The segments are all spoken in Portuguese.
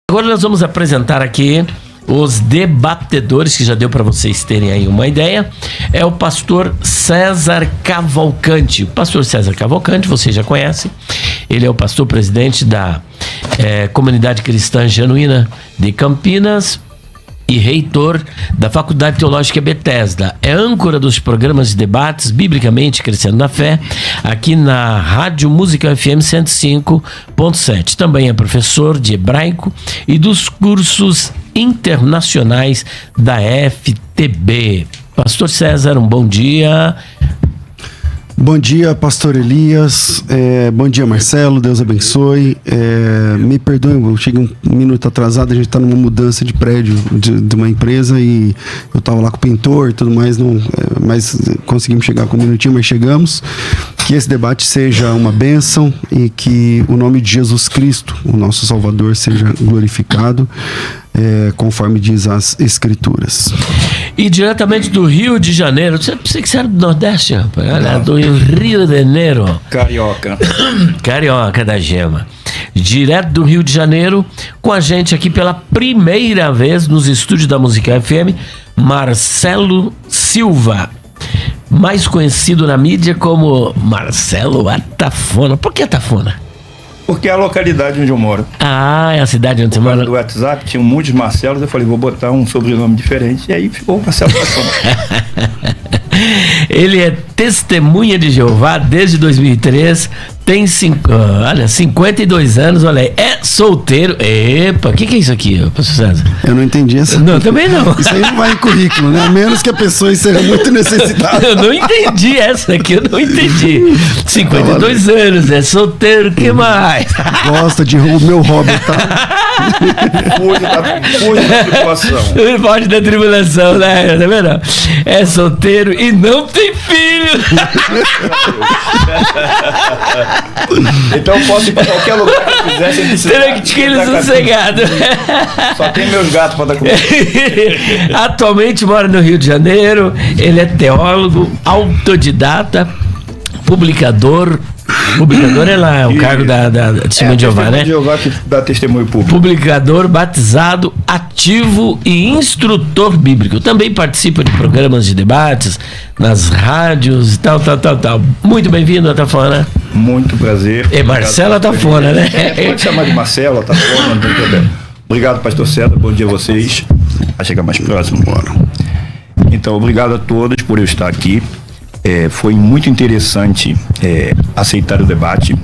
Agora nós vamos apresentar aqui os debatedores, que já deu para vocês terem aí uma ideia. É o pastor César Cavalcante. O pastor César Cavalcante, vocês já conhecem. Ele é o pastor presidente da Comunidade Cristã Genuína de Campinas e reitor da Faculdade Teológica Bethesda. É âncora dos programas de debates Biblicamente Crescendo na Fé, aqui na Rádio Música FM 105.7. Também é professor de hebraico e dos cursos internacionais da FTB. Pastor César, um bom dia. Bom dia, pastor Elias. Bom dia, Marcelo. Deus abençoe. Me perdoem, eu cheguei um minuto atrasado. A gente está numa mudança de prédio de uma empresa e eu estava lá com o pintor e tudo mais, mas conseguimos chegar com um minutinho, mas chegamos. Que esse debate seja uma bênção e que o nome de Jesus Cristo, o nosso Salvador, seja glorificado, conforme diz as Escrituras. E diretamente do Rio de Janeiro, você que você era do Nordeste, rapaz? Olha, do Rio de Janeiro. Carioca. Carioca da Gema. Direto do Rio de Janeiro, com a gente aqui pela primeira vez nos estúdios da Música FM, Marcelo Silva, mais conhecido na mídia como Marcelo Atafona. Por que Atafona? Porque é a localidade onde eu moro. Ah, é a cidade onde você mora. No WhatsApp tinha muitos Marcelos, eu falei, vou botar um sobrenome diferente, e aí ficou Marcelo Atafona. Ele é testemunha de Jeová desde 2003, tem 52 anos, olha aí, é solteiro. Epa, o que é isso aqui, pastor César? Eu não entendi essa. Não, também não. Isso aí não vai em currículo, né? A menos que a pessoa seja muito necessitada. Eu não entendi essa aqui, eu não entendi. 52 anos, é solteiro, o que mais? Gosta de meu hobby, tá? Foge da situação. Foge da tribulação, né? Tá vendo? É solteiro e não tem filho. Então eu posso ir pra qualquer lugar que eu quiser sem precisar. Tranquilo, sossegado. Só tem meus gatos pra dar comida. Atualmente mora no Rio de Janeiro. Ele é teólogo, autodidata, publicador. Publicador é lá, o cargo da Testemunha de Jeová, né? De Jeová que dá testemunho público. Publicador, batizado, ativo e instrutor bíblico. Também participa de programas de debates nas rádios e tal. Muito bem-vindo, Atafona. Muito prazer. É Marcelo Atafona, né? Pode chamar de Marcelo, Atafona, não tem problema. Obrigado, pastor César. Bom dia a vocês. Vai chegar mais próximo. Bora. Então, obrigado a todos por eu estar aqui. Foi muito interessante aceitar o debate,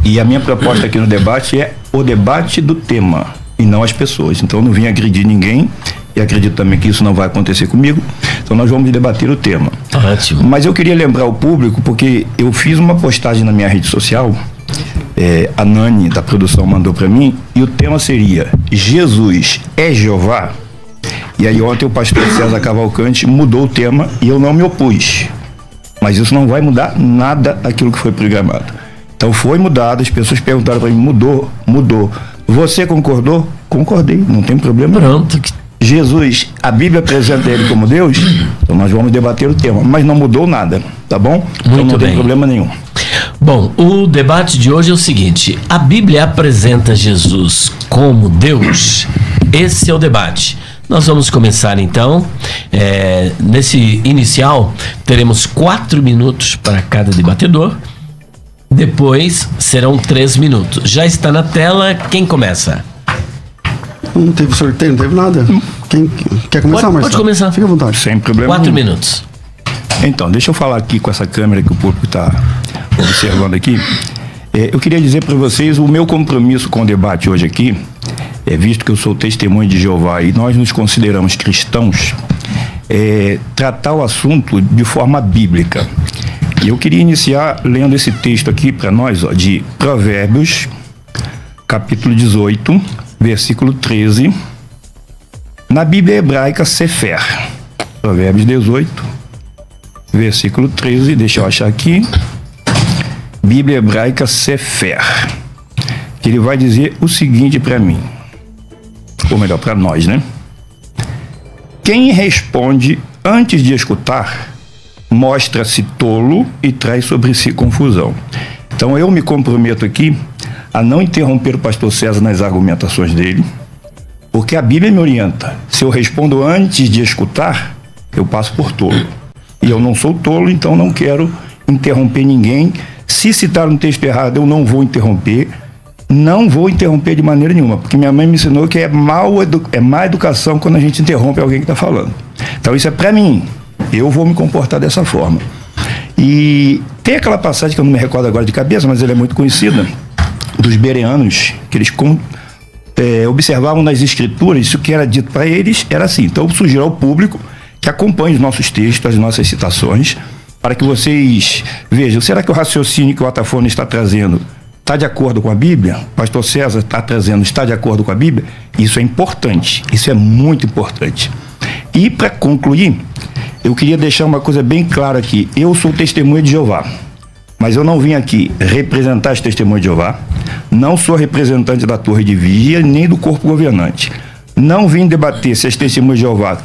e a minha proposta aqui no debate é o debate do tema e não as pessoas. Então não vim agredir ninguém, e acredito também que isso não vai acontecer comigo. Então nós vamos debater o tema. Ótimo. Mas eu queria lembrar o público, porque eu fiz uma postagem na minha rede social, a Nani da produção mandou para mim, e o tema seria Jesus é Jeová? E aí ontem o pastor César Cavalcante mudou o tema e eu não me opus. Mas isso não vai mudar nada aquilo que foi programado. Então foi mudado, as pessoas perguntaram para mim, mudou. Você concordou? Concordei, não tem problema. Pronto. Jesus, a Bíblia apresenta ele como Deus, então nós vamos debater o tema, mas não mudou nada, tá bom? Então Muito não bem. tem problema nenhum. Bom, o debate de hoje é o seguinte: a Bíblia apresenta Jesus como Deus? Esse é o debate. Nós vamos começar então. Nesse inicial, teremos 4 minutos para cada debatedor. Depois serão 3 minutos. Já está na tela. Quem começa? Não teve sorteio, não teve nada. Quem quer começar, Marcelo? Pode começar. Fica à vontade. Sem problema 4 nenhum. minutos. Então, deixa eu falar aqui com essa câmera que o público está observando aqui. Eu queria dizer para vocês o meu compromisso com o debate hoje aqui, visto que eu sou testemunho de Jeová e nós nos consideramos cristãos, tratar o assunto de forma bíblica. E eu queria iniciar lendo esse texto aqui para nós, de Provérbios, capítulo 18, versículo 13, na Bíblia hebraica Sefer. Provérbios 18, versículo 13, deixa eu achar aqui. Bíblia hebraica Sefer. Que ele vai dizer o seguinte para mim, ou melhor, para nós, né? Quem responde antes de escutar, mostra-se tolo e traz sobre si confusão. Então eu me comprometo aqui a não interromper o pastor César nas argumentações dele, porque a Bíblia me orienta. Se eu respondo antes de escutar, eu passo por tolo. E eu não sou tolo, então não quero interromper ninguém. Se citar um texto errado, eu não vou interromper. Não vou interromper de maneira nenhuma, porque minha mãe me ensinou que é má educação quando a gente interrompe alguém que está falando. Então isso é para mim. Eu vou me comportar dessa forma. E tem aquela passagem que eu não me recordo agora de cabeça, mas ela é muito conhecida, dos bereanos, que eles observavam nas escrituras, isso que era dito para eles era assim. Então eu sugiro ao público que acompanhe os nossos textos, as nossas citações, para que vocês vejam, será que o raciocínio que o Atafone está trazendo está de acordo com a Bíblia? O pastor César está trazendo, está de acordo com a Bíblia? Isso é importante, isso é muito importante. E para concluir, eu queria deixar uma coisa bem clara aqui. Eu sou testemunha de Jeová, mas eu não vim aqui representar as testemunhas de Jeová, não sou representante da Torre de Vigia, nem do corpo governante. Não vim debater se as testemunhas de Jeová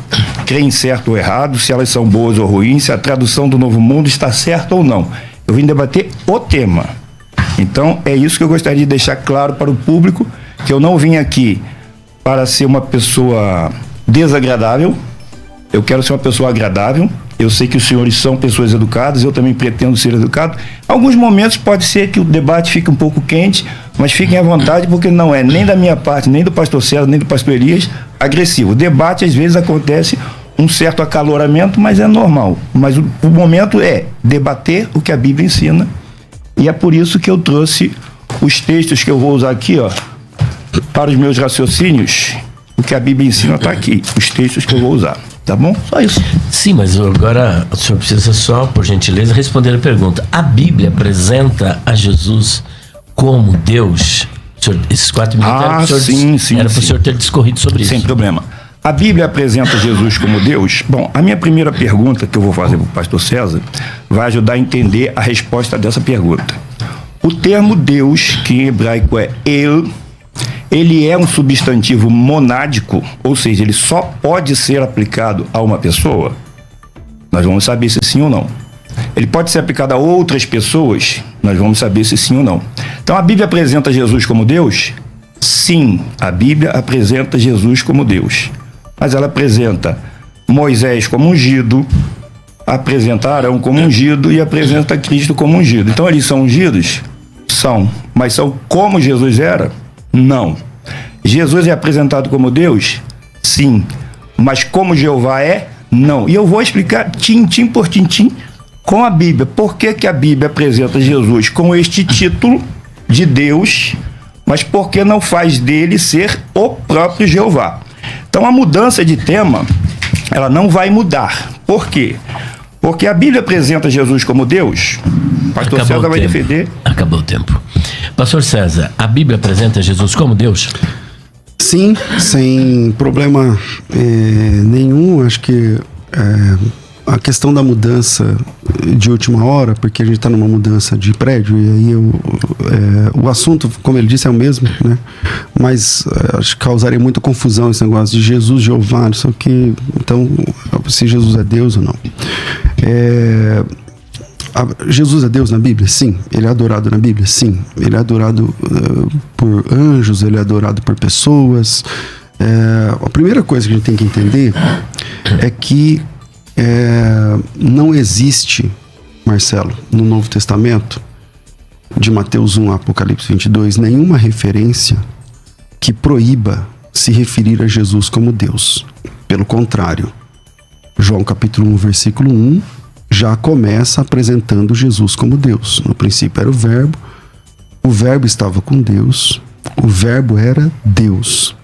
creem certo ou errado, se elas são boas ou ruins, se a tradução do Novo Mundo está certa ou não. Eu vim debater o tema. Então, é isso que eu gostaria de deixar claro para o público, que eu não vim aqui para ser uma pessoa desagradável, eu quero ser uma pessoa agradável. Eu sei que os senhores são pessoas educadas, eu também pretendo ser educado. Alguns momentos pode ser que o debate fique um pouco quente, mas fiquem à vontade, porque não é nem da minha parte, nem do pastor César, nem do pastor Elias agressivo. O debate, às vezes, acontece um certo acaloramento, mas é normal. Mas o momento é debater o que a Bíblia ensina, e é por isso que eu trouxe os textos que eu vou usar aqui, ó, para os meus raciocínios. O que a Bíblia ensina está aqui, os textos que eu vou usar. Tá bom? Só isso. Sim, mas agora o senhor precisa só, por gentileza, responder a pergunta. A Bíblia apresenta a Jesus como Deus? Senhor, esses 4 minutos era para o senhor ter discorrido sobre isso. Sem problema. A Bíblia apresenta Jesus como Deus? Bom, a minha primeira pergunta que eu vou fazer para o pastor César vai ajudar a entender a resposta dessa pergunta. O termo Deus, que em hebraico é El, ele é um substantivo monádico, ou seja, ele só pode ser aplicado a uma pessoa? Nós vamos saber se sim ou não. Ele pode ser aplicado a outras pessoas? Nós vamos saber se sim ou não. Então, a Bíblia apresenta Jesus como Deus? Sim, a Bíblia apresenta Jesus como Deus. Mas ela apresenta Moisés como ungido, apresenta Arão como ungido e apresenta Cristo como ungido. Então, eles são ungidos? São. Mas são como Jesus era? Não. Jesus é apresentado como Deus? Sim. Mas como Jeová é? Não. E eu vou explicar tintim por tintim com a Bíblia. Por que que a Bíblia apresenta Jesus com este título de Deus, mas por que não faz dele ser o próprio Jeová? Então a mudança de tema, ela não vai mudar. Por quê? Porque a Bíblia apresenta Jesus como Deus. Pastor César vai defender. Acabou o tempo. Pastor César, a Bíblia apresenta Jesus como Deus? Sim, sem problema nenhum. Acho que a questão da mudança de última hora, porque a gente está numa mudança de prédio, e aí o assunto, como ele disse, é o mesmo, né? Mas acho que causaria muita confusão esse negócio de Jesus, Jeová, não sei o que. Então, se Jesus é Deus ou não. Jesus é Deus na Bíblia? Sim. Ele é adorado na Bíblia? Sim. Ele é adorado por anjos, ele é adorado por pessoas. A primeira coisa que a gente tem que entender é que não existe, Marcelo, no Novo Testamento, de Mateus 1 a Apocalipse 22, nenhuma referência que proíba se referir a Jesus como Deus. Pelo contrário, João capítulo 1, versículo 1, já começa apresentando Jesus como Deus. No princípio era o verbo estava com Deus, o verbo era Deus.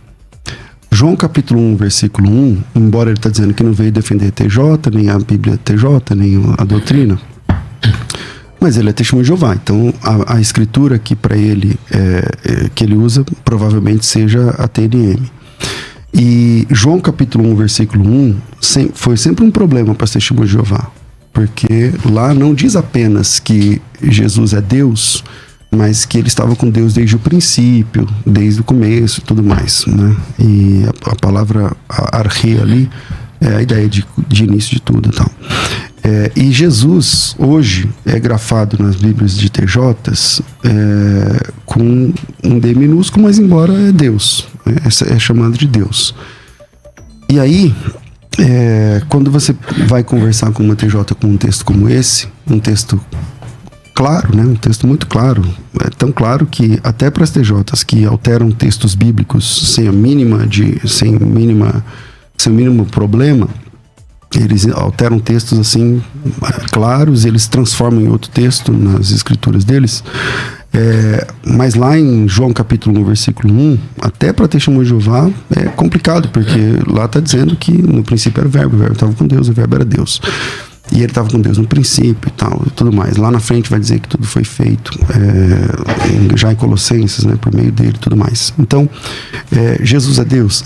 João capítulo 1, versículo 1, embora ele está dizendo que não veio defender TJ, nem a Bíblia TJ, nem a doutrina, mas ele é testemunho de Jeová. Então a escritura que para ele que ele usa provavelmente seja a TNM. E João capítulo 1, versículo 1 foi sempre um problema para os testemunhos de Jeová, porque lá não diz apenas que Jesus é Deus, mas que ele estava com Deus desde o princípio, desde o começo e tudo mais, né? E a palavra arche ali é a ideia de início de tudo e tal. E Jesus, hoje, é grafado nas Bíblias de TJs com um D minúsculo, mas embora é Deus. É chamado de Deus. E aí, quando você vai conversar com uma TJ com um texto como esse, um texto claro, né? Um texto muito claro, tão claro que até para as TJs que alteram textos bíblicos sem o mínimo problema, eles alteram textos assim claros, eles transformam em outro texto nas escrituras deles. Mas lá em João capítulo 1, versículo 1, até para testemunho de Jeová é complicado, porque lá está dizendo que no princípio era o verbo estava com Deus, o verbo era Deus. E ele estava com Deus no princípio e tal, e tudo mais. Lá na frente vai dizer que tudo foi feito, já em Colossenses, né, por meio dele e tudo mais. Então, Jesus é Deus?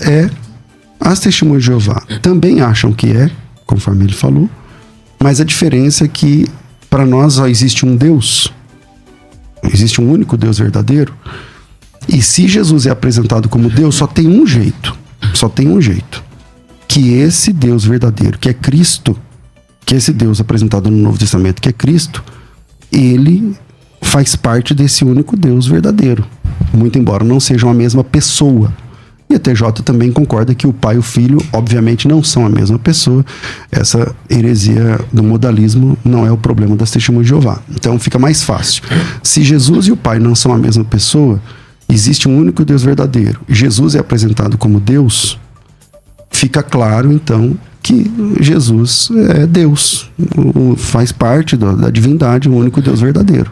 As testemunhas de Jeová também acham que conforme ele falou, mas a diferença é que para nós só existe um Deus, existe um único Deus verdadeiro, e se Jesus é apresentado como Deus, só tem um jeito, que esse Deus verdadeiro, que é Cristo, que esse Deus apresentado no Novo Testamento, que é Cristo, ele faz parte desse único Deus verdadeiro, muito embora não sejam a mesma pessoa. E a TJ também concorda que o Pai e o Filho, obviamente, não são a mesma pessoa. Essa heresia do modalismo não é o problema das testemunhas de Jeová. Então fica mais fácil. Se Jesus e o Pai não são a mesma pessoa, existe um único Deus verdadeiro, e Jesus é apresentado como Deus, fica claro, então, que Jesus é Deus, faz parte da divindade, o único Deus verdadeiro.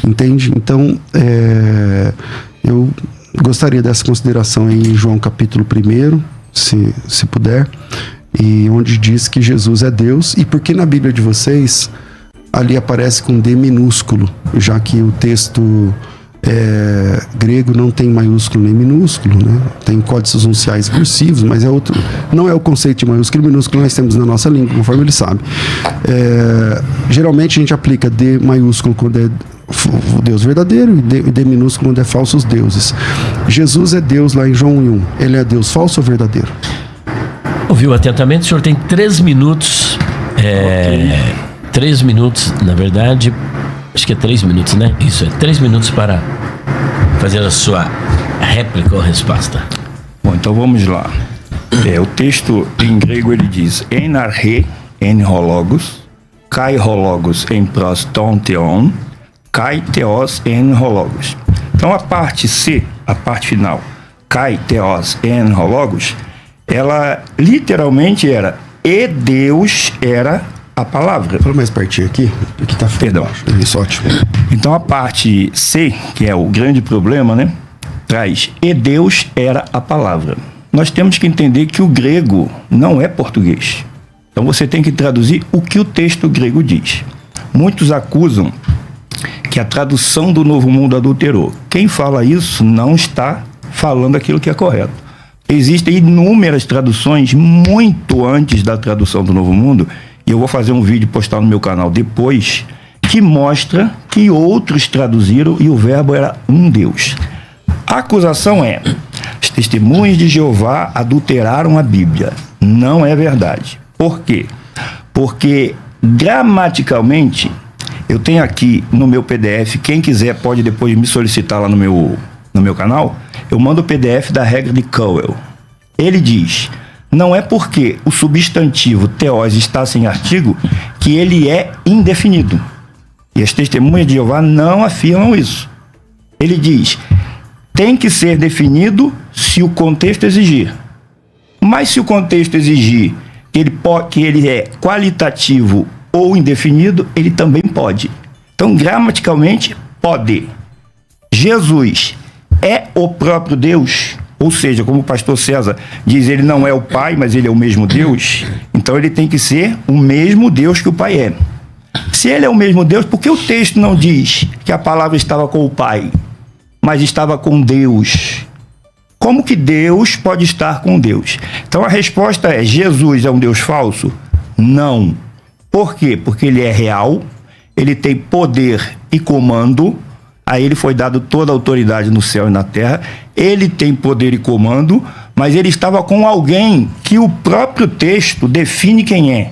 Entende? Então, eu gostaria dessa consideração em João capítulo 1, se puder, e onde diz que Jesus é Deus, e porque na Bíblia de vocês ali aparece com D minúsculo, já que o texto grego não tem maiúsculo nem minúsculo, né? Tem códices unciais cursivos, mas não é o conceito de maiúsculo e minúsculo que nós temos na nossa língua, conforme ele sabe. Geralmente a gente aplica D maiúsculo quando é o Deus verdadeiro e D minúsculo quando é falsos deuses. Jesus é Deus lá em João 1. Ele é Deus falso ou verdadeiro? Ouviu atentamente? O senhor tem 3 minutos. 3 minutos, na verdade. Acho que é 3 minutos, né? Isso, 3 minutos para fazer a sua réplica ou resposta. Bom, então vamos lá. O texto em grego ele diz en arche, en hologos, kai hologos en proston theon, kai theos en hologos. Então a parte C, a parte final, kai theos en hologos, ela literalmente era e Deus era a palavra. Fala mais pertinho aqui tá perdão. Isso, ótimo. Então a parte C, que é o grande problema, né, traz e Deus era a palavra. Nós temos que entender que o grego não é português. Então você tem que traduzir o que o texto grego diz. Muitos acusam que a tradução do Novo Mundo adulterou. Quem fala isso não está falando aquilo que é correto. Existem inúmeras traduções muito antes da tradução do Novo Mundo, e eu vou fazer um vídeo e postar no meu canal depois, que mostra que outros traduziram e o verbo era um Deus. A acusação é: as testemunhas de Jeová adulteraram a Bíblia. Não é verdade. Por quê? Porque gramaticalmente, eu tenho aqui no meu PDF, quem quiser pode depois me solicitar lá no meu canal, eu mando o PDF da regra de Cowell. Ele diz: não é porque o substantivo theos está sem artigo que ele é indefinido. E as testemunhas de Jeová não afirmam isso. Ele diz: tem que ser definido se o contexto exigir. Mas se o contexto exigir que ele é qualitativo ou indefinido, ele também pode. Então, gramaticalmente, pode. Jesus é o próprio Deus? Ou seja, como o pastor César diz, ele não é o Pai, mas ele é o mesmo Deus. Então ele tem que ser o mesmo Deus que o Pai é. Se ele é o mesmo Deus, por que o texto não diz que a palavra estava com o Pai, mas estava com Deus? Como que Deus pode estar com Deus? Então a resposta é: Jesus é um Deus falso? Não. Por quê? Porque ele é real, ele tem poder e comando. A ele foi dado toda a autoridade no céu e na terra. Ele tem poder e comando, mas ele estava com alguém que o próprio texto define quem é.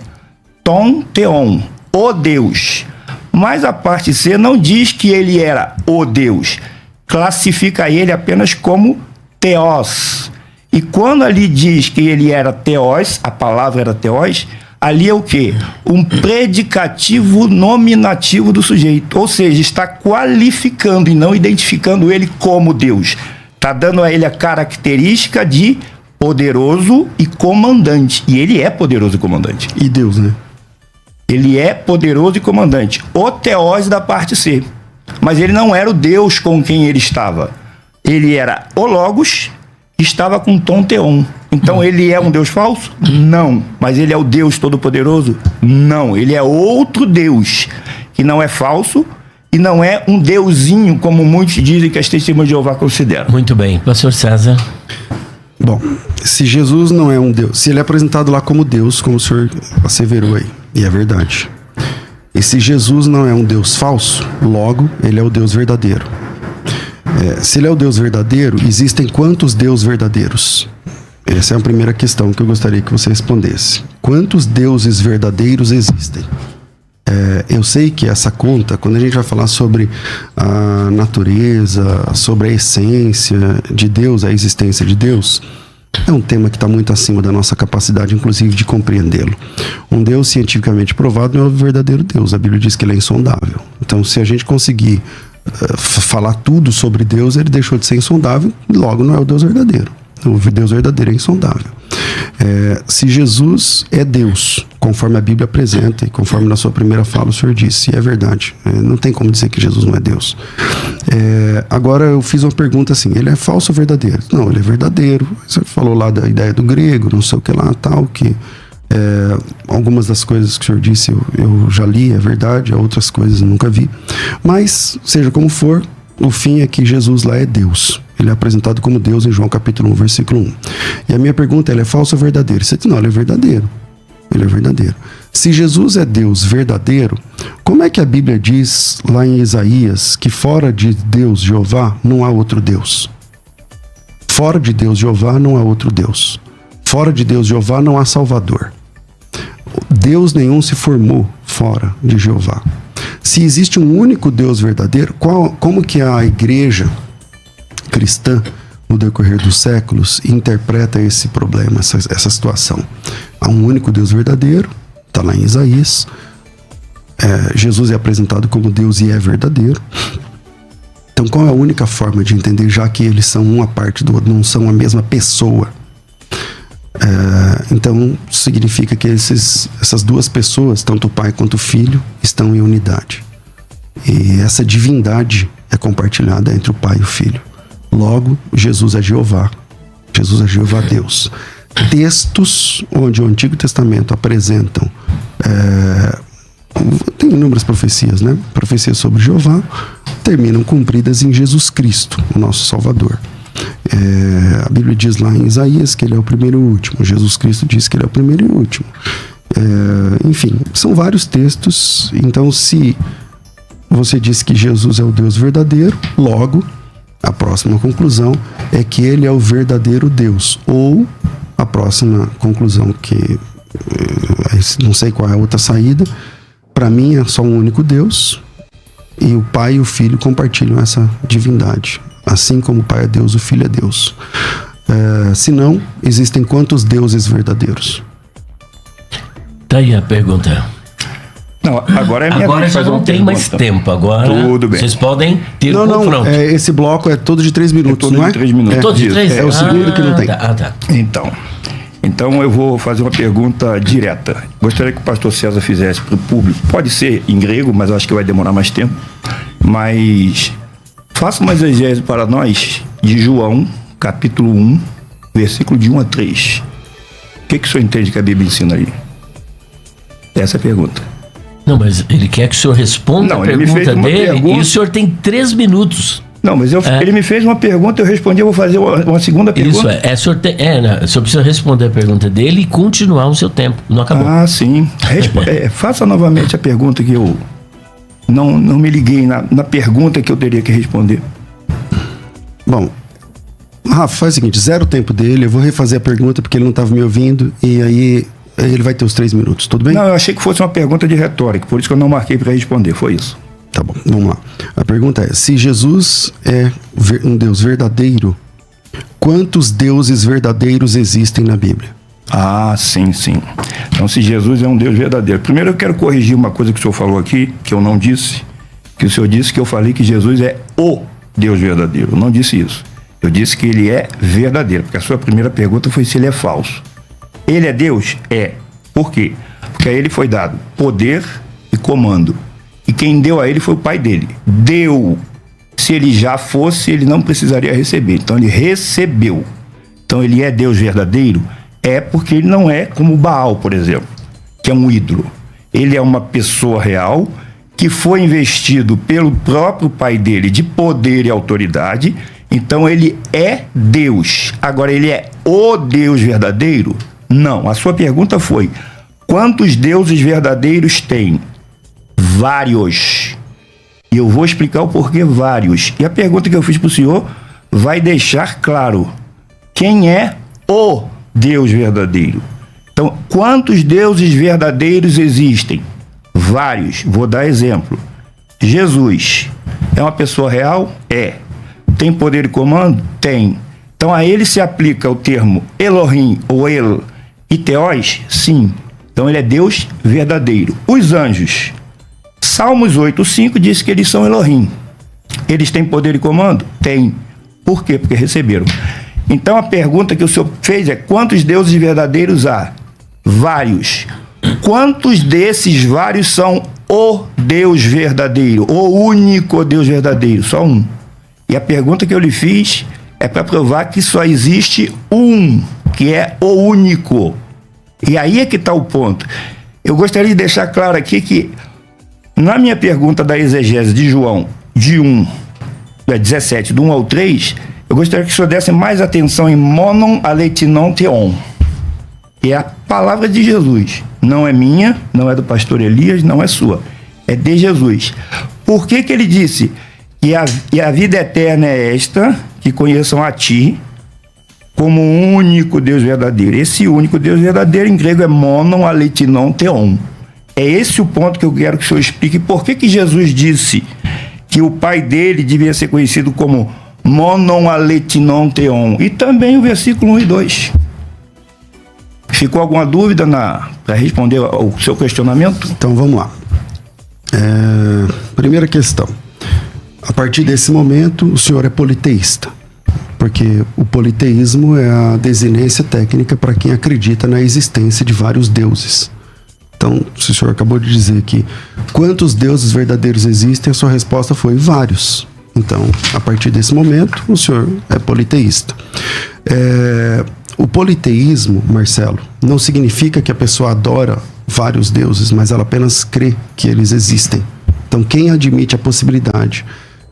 Tom Theon, o Deus. Mas a parte C não diz que ele era o Deus. Classifica ele apenas como Theos. E quando ali diz que ele era Theos, a palavra era Theos, ali é o quê? Um predicativo nominativo do sujeito. Ou seja, está qualificando e não identificando ele como Deus. Está dando a ele a característica de poderoso e comandante. E ele é poderoso e comandante. E Deus, né? Ele é poderoso e comandante. O Theos da parte C. Mas ele não era o Deus com quem ele estava. Ele era o Logos, estava com Tom Theon. Então ele é um Deus falso? Não. Mas ele é o Deus Todo-Poderoso? Não. Ele é outro Deus, que não é falso e não é um deusinho, como muitos dizem que as testemunhas de Jeová consideram. Muito bem. Pastor César. Bom, se Jesus não é um Deus, se ele é apresentado lá como Deus, como o senhor asseverou aí, e é verdade. E se Jesus não é um Deus falso, logo, ele é o Deus verdadeiro. Se ele é o Deus verdadeiro, existem quantos deuses verdadeiros? Essa é a primeira questão que eu gostaria que você respondesse. Quantos deuses verdadeiros existem? Eu sei que essa conta, quando a gente vai falar sobre a natureza, sobre a essência de Deus, a existência de Deus, é um tema que está muito acima da nossa capacidade, inclusive, de compreendê-lo. Um Deus cientificamente provado não é o verdadeiro Deus. A Bíblia diz que ele é insondável. Então, se a gente conseguir falar tudo sobre Deus, ele deixou de ser insondável, logo não é o Deus verdadeiro. O Deus verdadeiro é insondável. Se Jesus é Deus, conforme a Bíblia apresenta e conforme na sua primeira fala o Senhor disse, e é verdade, não tem como dizer que Jesus não é Deus. Agora eu fiz uma pergunta assim, ele é falso ou verdadeiro? Não, ele é verdadeiro. Você falou lá da ideia do grego, não sei o que lá, tal, que algumas das coisas que o Senhor disse eu já li, é verdade, outras coisas eu nunca vi. Mas, seja como for, o fim é que Jesus lá é Deus. Ele é apresentado como Deus em João capítulo 1, versículo 1. E a minha pergunta, ele é falso ou verdadeiro? Você diz, não, ele é verdadeiro. Ele é verdadeiro. Se Jesus é Deus verdadeiro, como é que a Bíblia diz lá em Isaías que fora de Deus, Jeová, não há outro Deus? Fora de Deus, Jeová, não há outro Deus. Fora de Deus, Jeová, não há Salvador. Deus nenhum se formou fora de Jeová. Se existe um único Deus verdadeiro, como que a igreja cristã, no decorrer dos séculos, interpreta esse problema, essa situação? Há um único Deus verdadeiro, está lá em Isaías. Jesus é apresentado como Deus e é verdadeiro. Então, qual é a única forma de entender, já que eles são uma parte do outro, não são a mesma pessoa? Então, significa que essas duas pessoas, tanto o Pai quanto o Filho, estão em unidade. E essa divindade é compartilhada entre o Pai e o Filho. Logo, Jesus é Jeová. Jesus é Jeová Deus. Textos onde o Antigo Testamento apresentam tem inúmeras profecias, né? Profecias sobre Jeová terminam cumpridas em Jesus Cristo, o nosso Salvador. A Bíblia diz lá em Isaías que ele é o primeiro e o último. Jesus Cristo diz que ele é o primeiro e o último. Enfim, são vários textos. Então, se você diz que Jesus é o Deus verdadeiro, logo, a próxima conclusão é que ele é o verdadeiro Deus. Ou a próxima conclusão, que não sei qual é a outra saída, para mim é só um único Deus, e o Pai e o Filho compartilham essa divindade. Assim como o Pai é Deus, o Filho é Deus. Se não, existem quantos deuses verdadeiros? Tá aí a pergunta. Não, agora é minha Agora vez já de fazer não uma tem pergunta. mais tempo. Agora Tudo bem. vocês podem ter Não, confronto. esse bloco é todo de 3 minutos, todo não é? de 3 minutos. Todos de Isso. 3? É o segundo que não tem. Tá. Então eu vou fazer uma pergunta direta. Gostaria que o pastor César fizesse para o público. Pode ser em grego, mas acho que vai demorar mais tempo. Mas faça uma exegese para nós de João, capítulo 1, versículo de 1 a 3. O que o senhor entende que a Bíblia ensina ali? Essa é a pergunta. Não, mas ele quer que o senhor responda Não, a ele me fez pergunta uma dele pergunta. e o senhor tem 3 minutos. Não, mas ele me fez uma pergunta, eu respondi, eu vou fazer uma segunda pergunta. Isso o senhor precisa responder a pergunta dele e continuar o seu tempo. Não acabou. Ah, sim. Faça novamente a pergunta que eu não me liguei na pergunta que eu teria que responder. Bom, Rafa, faz o seguinte, zero o tempo dele, eu vou refazer a pergunta porque ele não estava me ouvindo, e aí ele vai ter os 3 minutos, tudo bem? Não, eu achei que fosse uma pergunta de retórica, por isso que eu não marquei para responder, foi isso. Tá bom, vamos lá. A pergunta é, se Jesus é um Deus verdadeiro, quantos deuses verdadeiros existem na Bíblia? Ah, sim. Então, se Jesus é um Deus verdadeiro. Primeiro eu quero corrigir uma coisa que o senhor falou aqui, que eu não disse, que o senhor disse que eu falei que Jesus é o Deus verdadeiro. Eu não disse isso. Eu disse que ele é verdadeiro, porque a sua primeira pergunta foi se ele é falso. Ele é Deus? É. Por quê? Porque a ele foi dado poder e comando. E quem deu a ele foi o pai dele. Deu. Se ele já fosse, ele não precisaria receber. Então ele recebeu. Então ele é Deus verdadeiro? É, porque ele não é como Baal, por exemplo, que é um ídolo. Ele é uma pessoa real que foi investido pelo próprio pai dele de poder e autoridade. Então ele é Deus. Agora, ele é o Deus verdadeiro? Não. A sua pergunta foi: quantos deuses verdadeiros tem? Vários. E eu vou explicar o porquê vários. E a pergunta que eu fiz para o senhor vai deixar claro quem é o Deus verdadeiro. Então, quantos deuses verdadeiros existem? Vários. Vou dar exemplo. Jesus é uma pessoa real? É. Tem poder e comando? Tem. Então, a ele se aplica o termo Elohim ou El e Theos? Sim. Então, ele é Deus verdadeiro. Os anjos. Salmos 8:5 diz que eles são Elohim. Eles têm poder e comando? Tem. Por quê? Porque receberam. Então, a pergunta que o senhor fez é: quantos deuses verdadeiros há? Vários. Quantos desses vários são o Deus verdadeiro? O único Deus verdadeiro? Só um. E a pergunta que eu lhe fiz é para provar que só existe um, que é o único. E aí é que está o ponto. Eu gostaria de deixar claro aqui que, na minha pergunta da exegese de João, de 17, do 1 ao 3, eu gostaria que o senhor desse mais atenção em monon aleitinon theon. Que é a palavra de Jesus. Não é minha, não é do pastor Elias, não é sua. É de Jesus. Por que ele disse que a vida eterna é esta, que conheçam a ti, como o único Deus verdadeiro? Esse único Deus verdadeiro em grego é monon aleitinon theon. É esse o ponto que eu quero que o senhor explique. Por que Jesus disse que o pai dele devia ser conhecido como monon aleitinon theon? E também o versículo 1 e 2. Ficou alguma dúvida para responder ao seu questionamento? Então vamos lá. Primeira questão. A partir desse momento, o senhor é politeísta. Porque o politeísmo é a desinência técnica para quem acredita na existência de vários deuses. Então, se o senhor acabou de dizer que quantos deuses verdadeiros existem, a sua resposta foi vários. Então, a partir desse momento, o senhor é politeísta. O politeísmo, Marcelo, não significa que a pessoa adora vários deuses, mas ela apenas crê que eles existem. Então, quem admite a possibilidade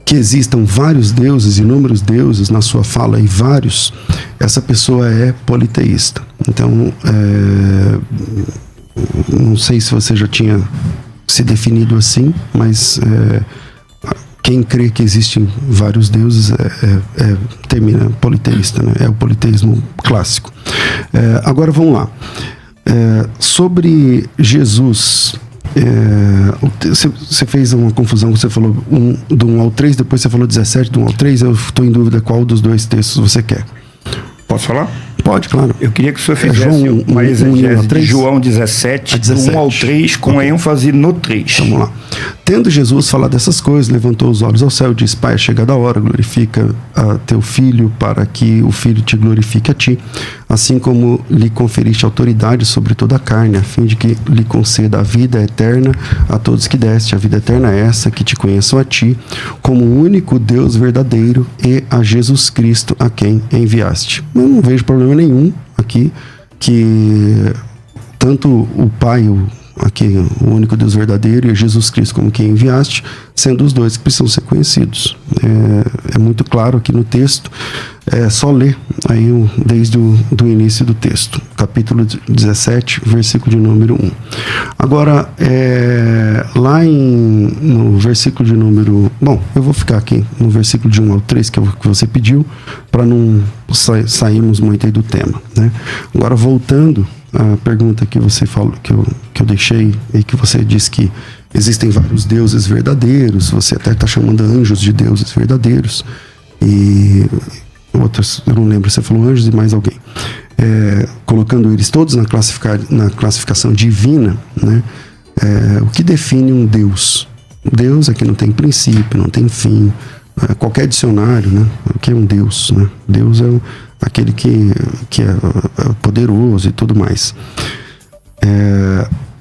que existam vários deuses, inúmeros deuses na sua fala e vários, essa pessoa é politeísta. Então, não sei se você já tinha se definido assim, mas quem crê que existem vários deuses termina politeísta, né? É o politeísmo clássico. Agora vamos lá. Sobre Jesus, você fez uma confusão, você falou do 1 ao 3, depois você falou 17 do 1 ao 3, eu estou em dúvida qual dos dois textos você quer. Posso falar? Pode, claro. Eu queria que o senhor fizesse uma exegese de João 17, do 1 ao 3, com ênfase no 3. Vamos lá. Tendo Jesus falado dessas coisas, levantou os olhos ao céu e disse: Pai, é chegada a hora, glorifica a teu filho, para que o filho te glorifique a ti, assim como lhe conferiste autoridade sobre toda a carne, a fim de que lhe conceda a vida eterna a todos que deste. A vida eterna é essa, que te conheçam a ti, como o único Deus verdadeiro, e a Jesus Cristo, a quem enviaste. Eu não vejo problema nenhum aqui que tanto o Pai, o único Deus verdadeiro, e Jesus Cristo como quem enviaste, sendo os dois que precisam ser conhecidos. É muito claro aqui no texto. É só ler aí desde o início do texto, capítulo 17, versículo de número 1. Agora, lá no versículo de número... Bom, eu vou ficar aqui no versículo de 1 ao 3, que é o que você pediu, para não sairmos muito aí do tema, né? Agora, voltando a pergunta que você falou, que eu deixei, e que você disse que existem vários deuses verdadeiros, você até está chamando anjos de deuses verdadeiros, e outros, eu não lembro, você falou anjos e mais alguém, colocando eles todos na classificação divina, né? O que define um Deus? Deus é que não tem princípio, não tem fim. Qualquer dicionário, né? O que é um Deus, né? Deus é aquele que é poderoso e tudo mais.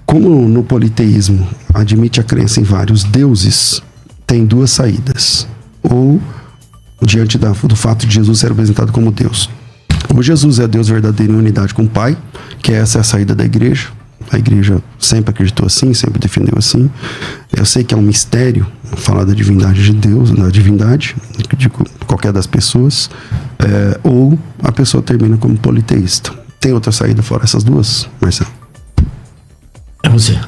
Como no politeísmo admite a crença em vários deuses, tem duas saídas. Ou diante do fato de Jesus ser apresentado como Deus. Ou Jesus é Deus verdadeiro em unidade com o Pai, que essa é a saída da igreja. A igreja sempre acreditou assim, sempre defendeu assim. Eu sei que é um mistério falar da divindade de Deus, da divindade de qualquer das pessoas. Ou a pessoa termina como politeísta. Tem outra saída fora essas duas, Marcelo? É você.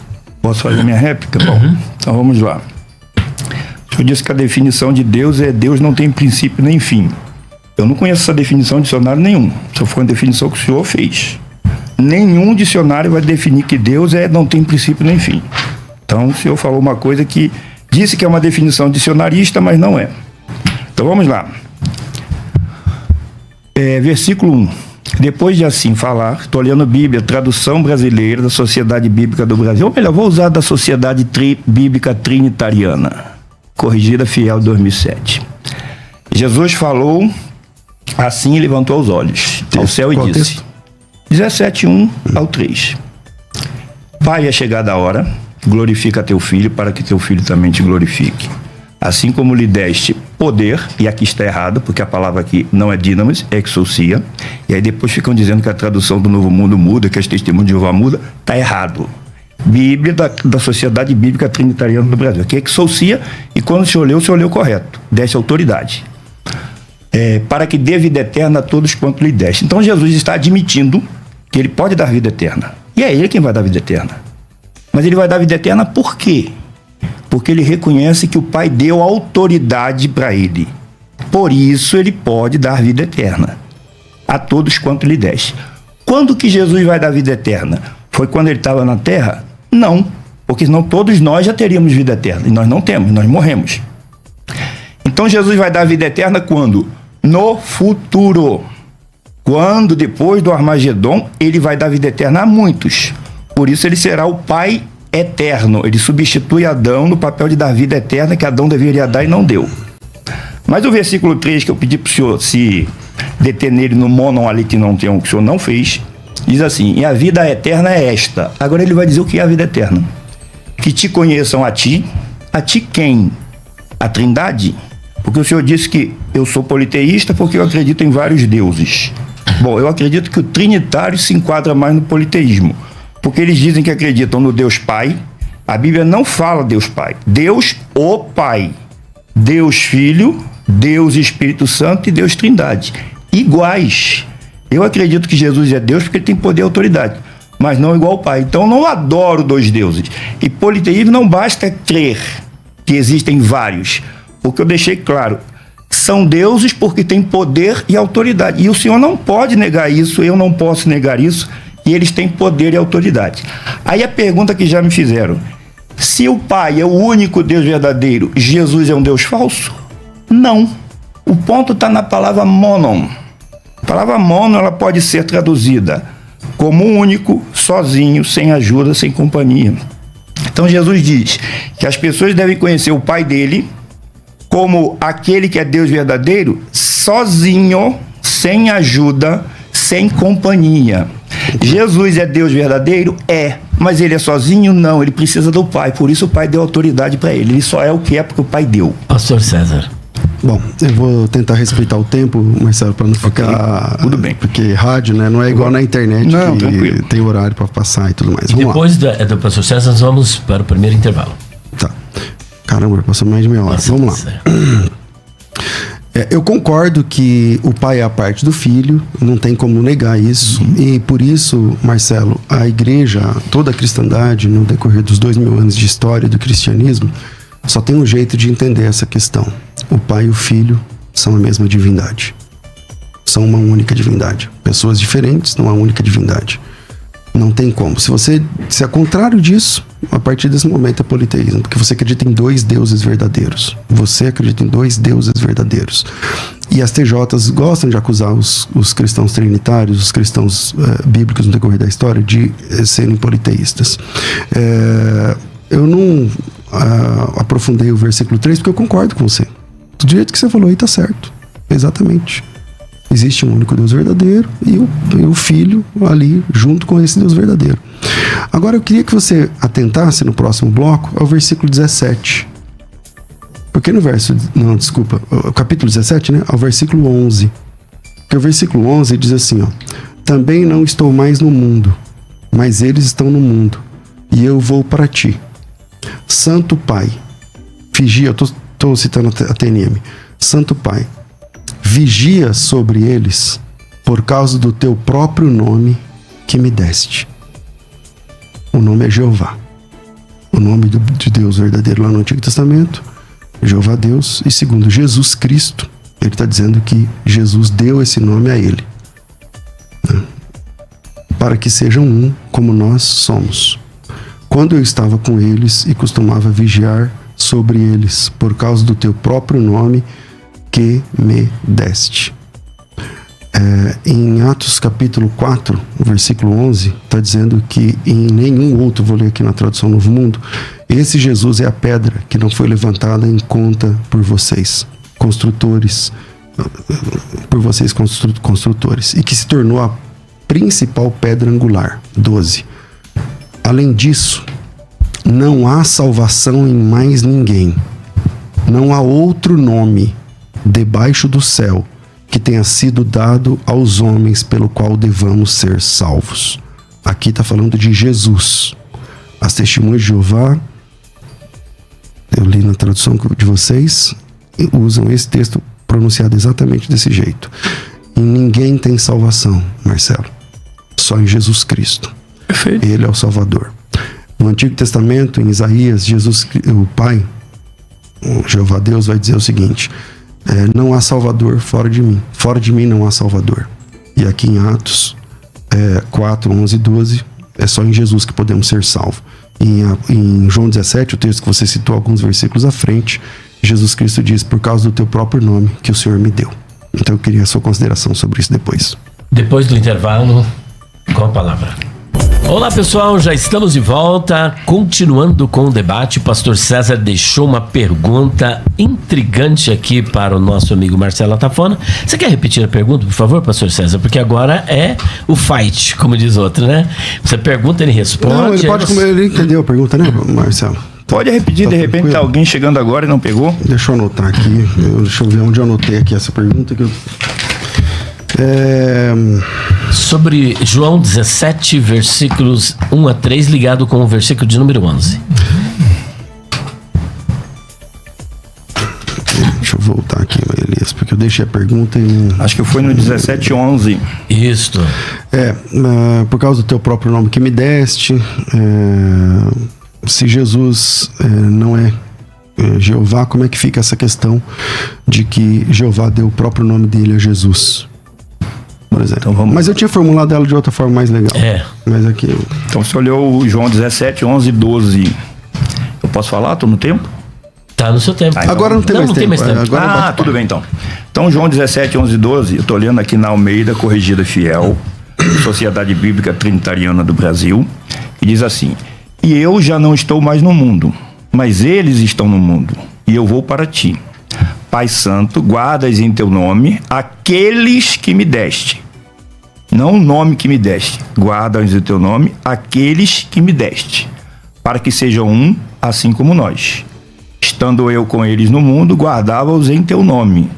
Posso fazer minha réplica? Bom, então vamos lá. O senhor disse que a definição de Deus é Deus não tem princípio nem fim. Eu não conheço essa definição em dicionário nenhum. Só foi uma definição que o senhor fez. Nenhum dicionário vai definir que Deus não tem princípio nem fim. Então o senhor falou uma coisa que disse que é uma definição dicionarista, mas não é. Então vamos lá. Versículo 1. Depois de assim falar, estou olhando Bíblia, tradução brasileira da Sociedade Bíblica do Brasil. Ou melhor, vou usar da Sociedade Bíblica Trinitariana, corrigida fiel 2007. Jesus falou assim e levantou os olhos ao céu e disse... 17:1 ao 3. Pai, é chegada a hora, glorifica teu filho, para que teu filho também te glorifique. Assim como lhe deste poder, e aqui está errado, porque a palavra aqui não é dinamis, é exousia, e aí depois ficam dizendo que a tradução do Novo Mundo muda, que as testemunhas de Jeová muda, está errado. Bíblia da Sociedade Bíblica Trinitariana do Brasil. Aqui é exousia, e quando o senhor leu correto, deste autoridade. Para que dê vida eterna a todos quanto lhe deste. Então Jesus está admitindo que ele pode dar vida eterna. E é ele quem vai dar vida eterna. Mas ele vai dar vida eterna por quê? Porque ele reconhece que o Pai deu autoridade para ele. Por isso ele pode dar vida eterna a todos quanto lhe deste. Quando que Jesus vai dar vida eterna? Foi quando ele estava na terra? Não. Porque senão todos nós já teríamos vida eterna. E nós não temos, nós morremos. Então Jesus vai dar vida eterna quando? No futuro. Quando, depois do Armagedon, ele vai dar vida eterna a muitos. Por isso ele será o Pai eterno. Ele substitui Adão no papel de dar vida eterna que Adão deveria dar e não deu. Mas o versículo 3, que eu pedi para o senhor se deter nele no monon ali que não tem, o que o senhor não fez, diz assim: e a vida eterna é esta. Agora ele vai dizer o que é a vida eterna. Que te conheçam a ti quem? A Trindade? Porque o senhor disse que eu sou politeísta porque eu acredito em vários deuses. Bom, eu acredito que o trinitário se enquadra mais no politeísmo, porque eles dizem que acreditam no Deus Pai. A Bíblia não fala Deus Pai. Deus o Pai. Deus Filho, Deus Espírito Santo e Deus Trindade. Iguais. Eu acredito que Jesus é Deus porque ele tem poder e autoridade, mas não igual ao Pai. Então eu não adoro dois deuses. E politeísmo não basta crer que existem vários, porque eu deixei claro, são deuses porque têm poder e autoridade. E o senhor não pode negar isso, eu não posso negar isso, e eles têm poder e autoridade. Aí a pergunta que já me fizeram: se o Pai é o único Deus verdadeiro, Jesus é um Deus falso? Não. O ponto está na palavra monon. A palavra mono, ela pode ser traduzida como único, sozinho, sem ajuda, sem companhia. Então Jesus diz que as pessoas devem conhecer o Pai dele como aquele que é Deus verdadeiro, sozinho, sem ajuda, sem companhia. Jesus é Deus verdadeiro? É. Mas ele é sozinho? Não. Ele precisa do Pai. Por isso o Pai deu autoridade para ele. Ele só é o que é porque o Pai deu. Pastor César. Bom, eu vou tentar respeitar o tempo, Marcelo, para não ficar... Tudo bem. Porque rádio, né, não é igual na internet, não, que tranquilo. tem horário para passar e tudo mais. Vamos Depois do pastor César, nós vamos para o primeiro intervalo. Tá. Caramba, passou mais de meia hora. Vamos lá. Eu concordo que o pai é a parte do filho, não tem como negar isso. E por isso, Marcelo, a igreja, toda a cristandade, no decorrer dos 2000 anos de história do cristianismo, só tem um jeito de entender essa questão. O pai e o filho são a mesma divindade. São uma única divindade. Pessoas diferentes, não uma única divindade. Não tem como. Se é contrário disso, a partir desse momento é politeísmo, porque você acredita em 2 deuses verdadeiros. Você acredita em 2 deuses verdadeiros. E as TJs gostam de acusar os cristãos trinitários, os cristãos bíblicos no decorrer da história, de serem politeístas. Eu não aprofundei o versículo 3 porque eu concordo com você. Do jeito que você falou aí tá certo. Exatamente. Existe um único Deus verdadeiro e o Filho ali junto com esse Deus verdadeiro. Agora eu queria que você atentasse no próximo bloco ao versículo 17. Porque no o capítulo 17, né? Ao versículo 11. Porque o versículo 11 diz assim, ó: também não estou mais no mundo, mas eles estão no mundo, e eu vou para ti. Santo Pai, vigia, eu estou citando a TNM. Santo Pai, vigia sobre eles por causa do teu próprio nome que me deste. O nome é Jeová. O nome de Deus verdadeiro lá no Antigo Testamento, Jeová Deus. E segundo Jesus Cristo, ele está dizendo que Jesus deu esse nome a ele, né? Para que sejam um como nós somos. Quando eu estava com eles e costumava vigiar sobre eles por causa do teu próprio nome que me deste. Em Atos capítulo 4, versículo 11, está dizendo que em nenhum outro, vou ler aqui na tradução Novo Mundo, esse Jesus é a pedra que não foi levantada em conta por vocês, construtores, e que se tornou a principal pedra angular. 12. Além disso, não há salvação em mais ninguém. Não há outro nome debaixo do céu que tenha sido dado aos homens pelo qual devamos ser salvos. Aqui está falando de Jesus. As testemunhas de Jeová, eu li na tradução de vocês, usam esse texto pronunciado exatamente desse jeito. Em ninguém tem salvação, Marcelo. Só em Jesus Cristo. Perfeito. Ele é o Salvador. No Antigo Testamento, em Isaías, o Pai, o Jeová Deus, vai dizer o seguinte: não há Salvador fora de mim. Fora de mim não há Salvador. E aqui em Atos 4, 11 e 12, é só em Jesus que podemos ser salvos. Em João 17, o texto que você citou alguns versículos à frente, Jesus Cristo diz: por causa do teu próprio nome que o Senhor me deu. Então eu queria a sua consideração sobre isso depois. Depois do intervalo, com a palavra. Olá pessoal, já estamos de volta, continuando com o debate. O pastor César deixou uma pergunta intrigante aqui para o nosso amigo Marcelo Atafona. Você quer repetir a pergunta, por favor, pastor César? Porque agora é o fight, como diz outro, né? Você pergunta, ele responde. Não, ele pode comer, ele entendeu a pergunta, né, Marcelo? Pode repetir, de repente tá alguém chegando agora e não pegou? Deixa eu anotar aqui, deixa eu ver onde eu anotei aqui essa pergunta que eu... Sobre João 17, versículos 1 a 3, ligado com o versículo de número 11. Deixa eu voltar aqui, Elias, porque eu deixei a pergunta e... Acho que foi no 17:11. Isto. Por causa do teu próprio nome que me deste, se Jesus não é Jeová, como é que fica essa questão de que Jeová deu o próprio nome dele a Jesus? Por exemplo. Então mas eu tinha formulado ela de outra forma mais legal. Mas aqui... Então você olhou o João 17, 11 e 12. Eu posso falar? Estou no tempo? Tá no seu tempo. Então, agora não tem mais tempo. Agora tudo bem então. Então João 17, 11 e 12, eu estou olhando aqui na Almeida Corrigida Fiel, Sociedade Bíblica Trinitariana do Brasil, e diz assim: e eu já não estou mais no mundo, mas eles estão no mundo, e eu vou para ti. Pai Santo, guardas em teu nome aqueles que me deste. Não o nome que me deste. Guardas em teu nome aqueles que me deste, para que sejam um, assim como nós. Estando eu com eles no mundo, guardava-os em teu nome.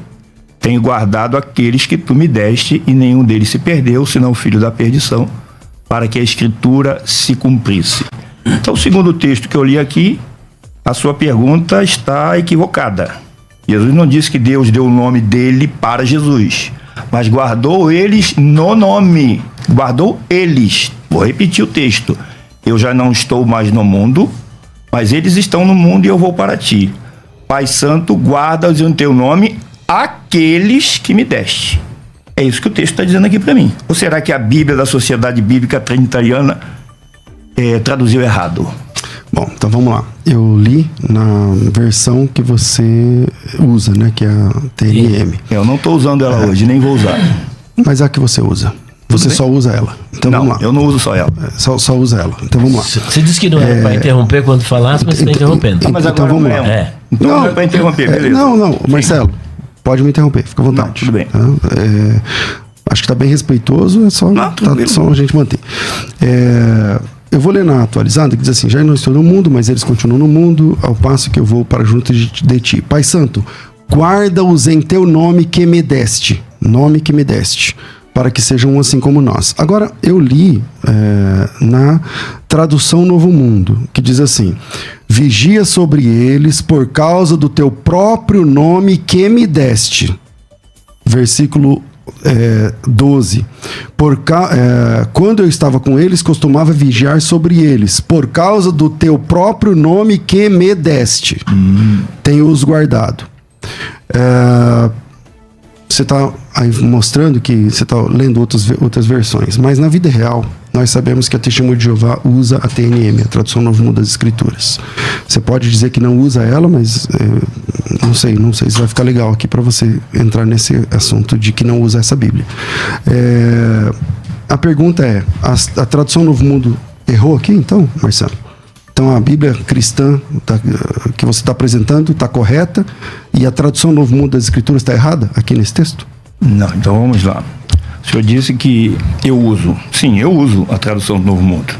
Tenho guardado aqueles que tu me deste, e nenhum deles se perdeu, senão o filho da perdição, para que a escritura se cumprisse. Então, segundo o texto que eu li aqui, a sua pergunta está equivocada. Jesus não disse que Deus deu o nome dele para Jesus, mas guardou eles no nome. Guardou eles. Vou repetir o texto. Eu já não estou mais no mundo, mas eles estão no mundo e eu vou para ti. Pai Santo, guarda-os em teu nome aqueles que me deste. É isso que o texto está dizendo aqui para mim. Ou será que a Bíblia da Sociedade Bíblica Trinitariana traduziu errado? Bom, então vamos lá. Eu li na versão que você usa, né? Que é a TNM. Eu não estou usando ela hoje, nem vou usar. Mas é a que você usa. Você só usa ela. Então não, vamos lá. Eu não uso só ela. Só usa ela. Então vamos lá. Você disse que não era para interromper quando falasse, mas você está interrompendo. Mas então agora vamos não lá. é. Então não é para interromper, beleza. Não, Marcelo, pode me interromper, fica à vontade. Não, tudo bem. Tá? Acho que está bem respeitoso, é só, só a gente manter. Eu vou ler na atualizada, que diz assim: já não estou no mundo, mas eles continuam no mundo, ao passo que eu vou para junto de ti. Pai Santo, guarda-os em teu nome que me deste, para que sejam um assim como nós. Agora, eu li na tradução Novo Mundo, que diz assim: vigia sobre eles por causa do teu próprio nome que me deste. Versículo 12. Quando eu estava com eles, costumava vigiar sobre eles, por causa do teu próprio nome que me deste. Tenho-os guardado. Você está aí mostrando que você está lendo outras versões, mas na vida real nós sabemos que a Testemunha de Jeová usa a TNM, a Tradução Novo Mundo das Escrituras. Você pode dizer que não usa ela, mas não sei se vai ficar legal aqui para você entrar nesse assunto de que não usa essa Bíblia. A pergunta é: a Tradução Novo Mundo errou aqui então, Marcelo? Então a Bíblia cristã que você está apresentando está correta e a Tradução Novo Mundo das Escrituras está errada aqui nesse texto? Não, então vamos lá. O senhor disse que eu uso. Sim, eu uso a Tradução do Novo Mundo.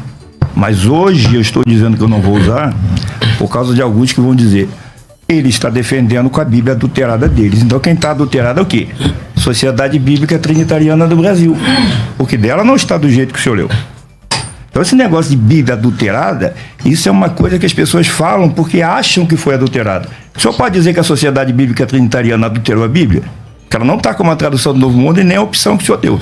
Mas hoje eu estou dizendo que eu não vou usar por causa de alguns que vão dizer: ele está defendendo com a Bíblia adulterada deles. Então quem está adulterado é o quê? Sociedade Bíblica Trinitariana do Brasil. Porque dela não está do jeito que o senhor leu. Então esse negócio de Bíblia adulterada, isso é uma coisa que as pessoas falam porque acham que foi adulterada. O senhor pode dizer que a Sociedade Bíblica Trinitariana adulterou a Bíblia? Porque ela não está como a tradução do Novo Mundo e nem a opção que o senhor deu.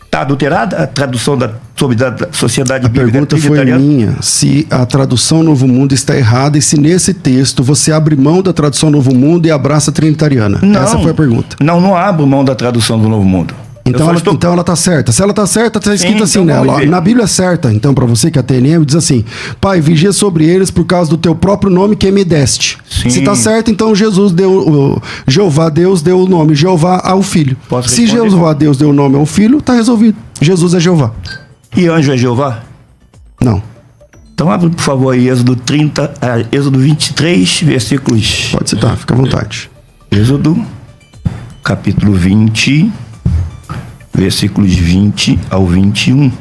Está adulterada a tradução sobre da Sociedade Bíblica Trinitariana? A pergunta foi minha, se a tradução Novo Mundo está errada e se nesse texto você abre mão da tradução Novo Mundo e abraça a Trinitariana. Não, essa foi a pergunta. Não abro mão da tradução do Novo Mundo. Então ela tá certa. Se ela tá certa, tá escrito assim, então né? Na Bíblia certa, então, para você que é a TNM, diz assim: Pai, vigia sobre eles por causa do teu próprio nome que me deste. Sim. Se tá certo, então Jeová Deus deu o nome Jeová ao Filho. Se Jeová Deus deu o nome ao Filho, tá resolvido. Jesus é Jeová. E anjo é Jeová? Não. Então abre, por favor, aí Êxodo 23, versículos. Pode citar, fica à vontade. Êxodo, capítulo 20... versículos 20 ao 21.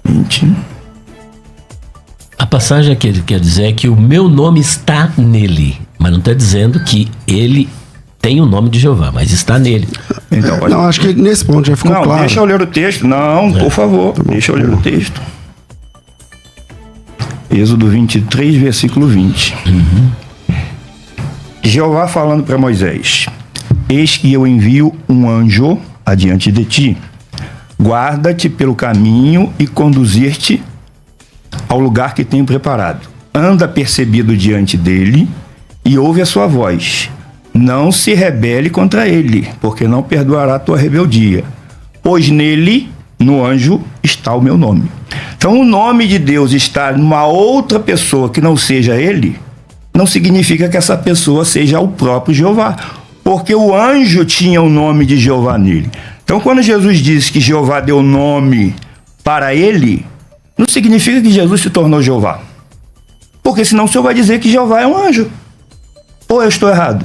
20. A passagem que ele quer dizer é que o meu nome está nele, mas não está dizendo que ele tem o nome de Jeová, mas está nele. Então, não, acho que nesse ponto já ficou claro. Deixa eu ler o texto. Por favor, deixa eu ler o texto. Êxodo 23, versículo 20. Jeová falando para Moisés: eis que eu envio um anjo adiante de ti, guarda-te pelo caminho e conduzir-te ao lugar que tenho preparado. Anda percebido diante dele e ouve a sua voz. Não se rebele contra ele, porque não perdoará a tua rebeldia. Pois nele, no anjo, está o meu nome. Então o nome de Deus estar numa outra pessoa que não seja ele, não significa que essa pessoa seja o próprio Jeová. Porque o anjo tinha o nome de Jeová nele. Então, quando Jesus disse que Jeová deu nome para ele, não significa que Jesus se tornou Jeová. Porque senão o senhor vai dizer que Jeová é um anjo. Ou eu estou errado?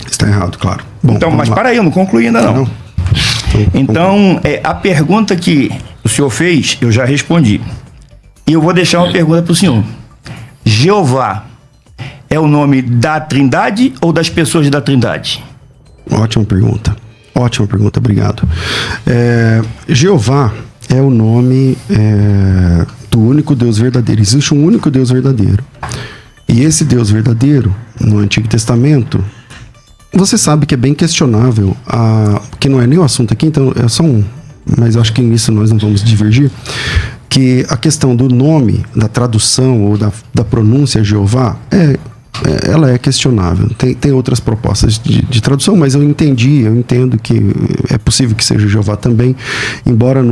Está errado, claro. Bom, então, mas para aí, eu não concluí ainda não. Então, a pergunta que o senhor fez, eu já respondi. E eu vou deixar uma pergunta para o senhor. Jeová é o nome da Trindade ou das pessoas da Trindade? Ótima pergunta, obrigado. Jeová é o nome do único Deus verdadeiro. Existe um único Deus verdadeiro. E esse Deus verdadeiro, no Antigo Testamento, você sabe que é bem questionável, que não é nem o assunto aqui, então é só mas eu acho que nisso nós não vamos divergir, que a questão do nome, da tradução ou da pronúncia Jeová ela é questionável. Tem outras propostas de tradução, mas eu entendo que é possível que seja Jeová também, embora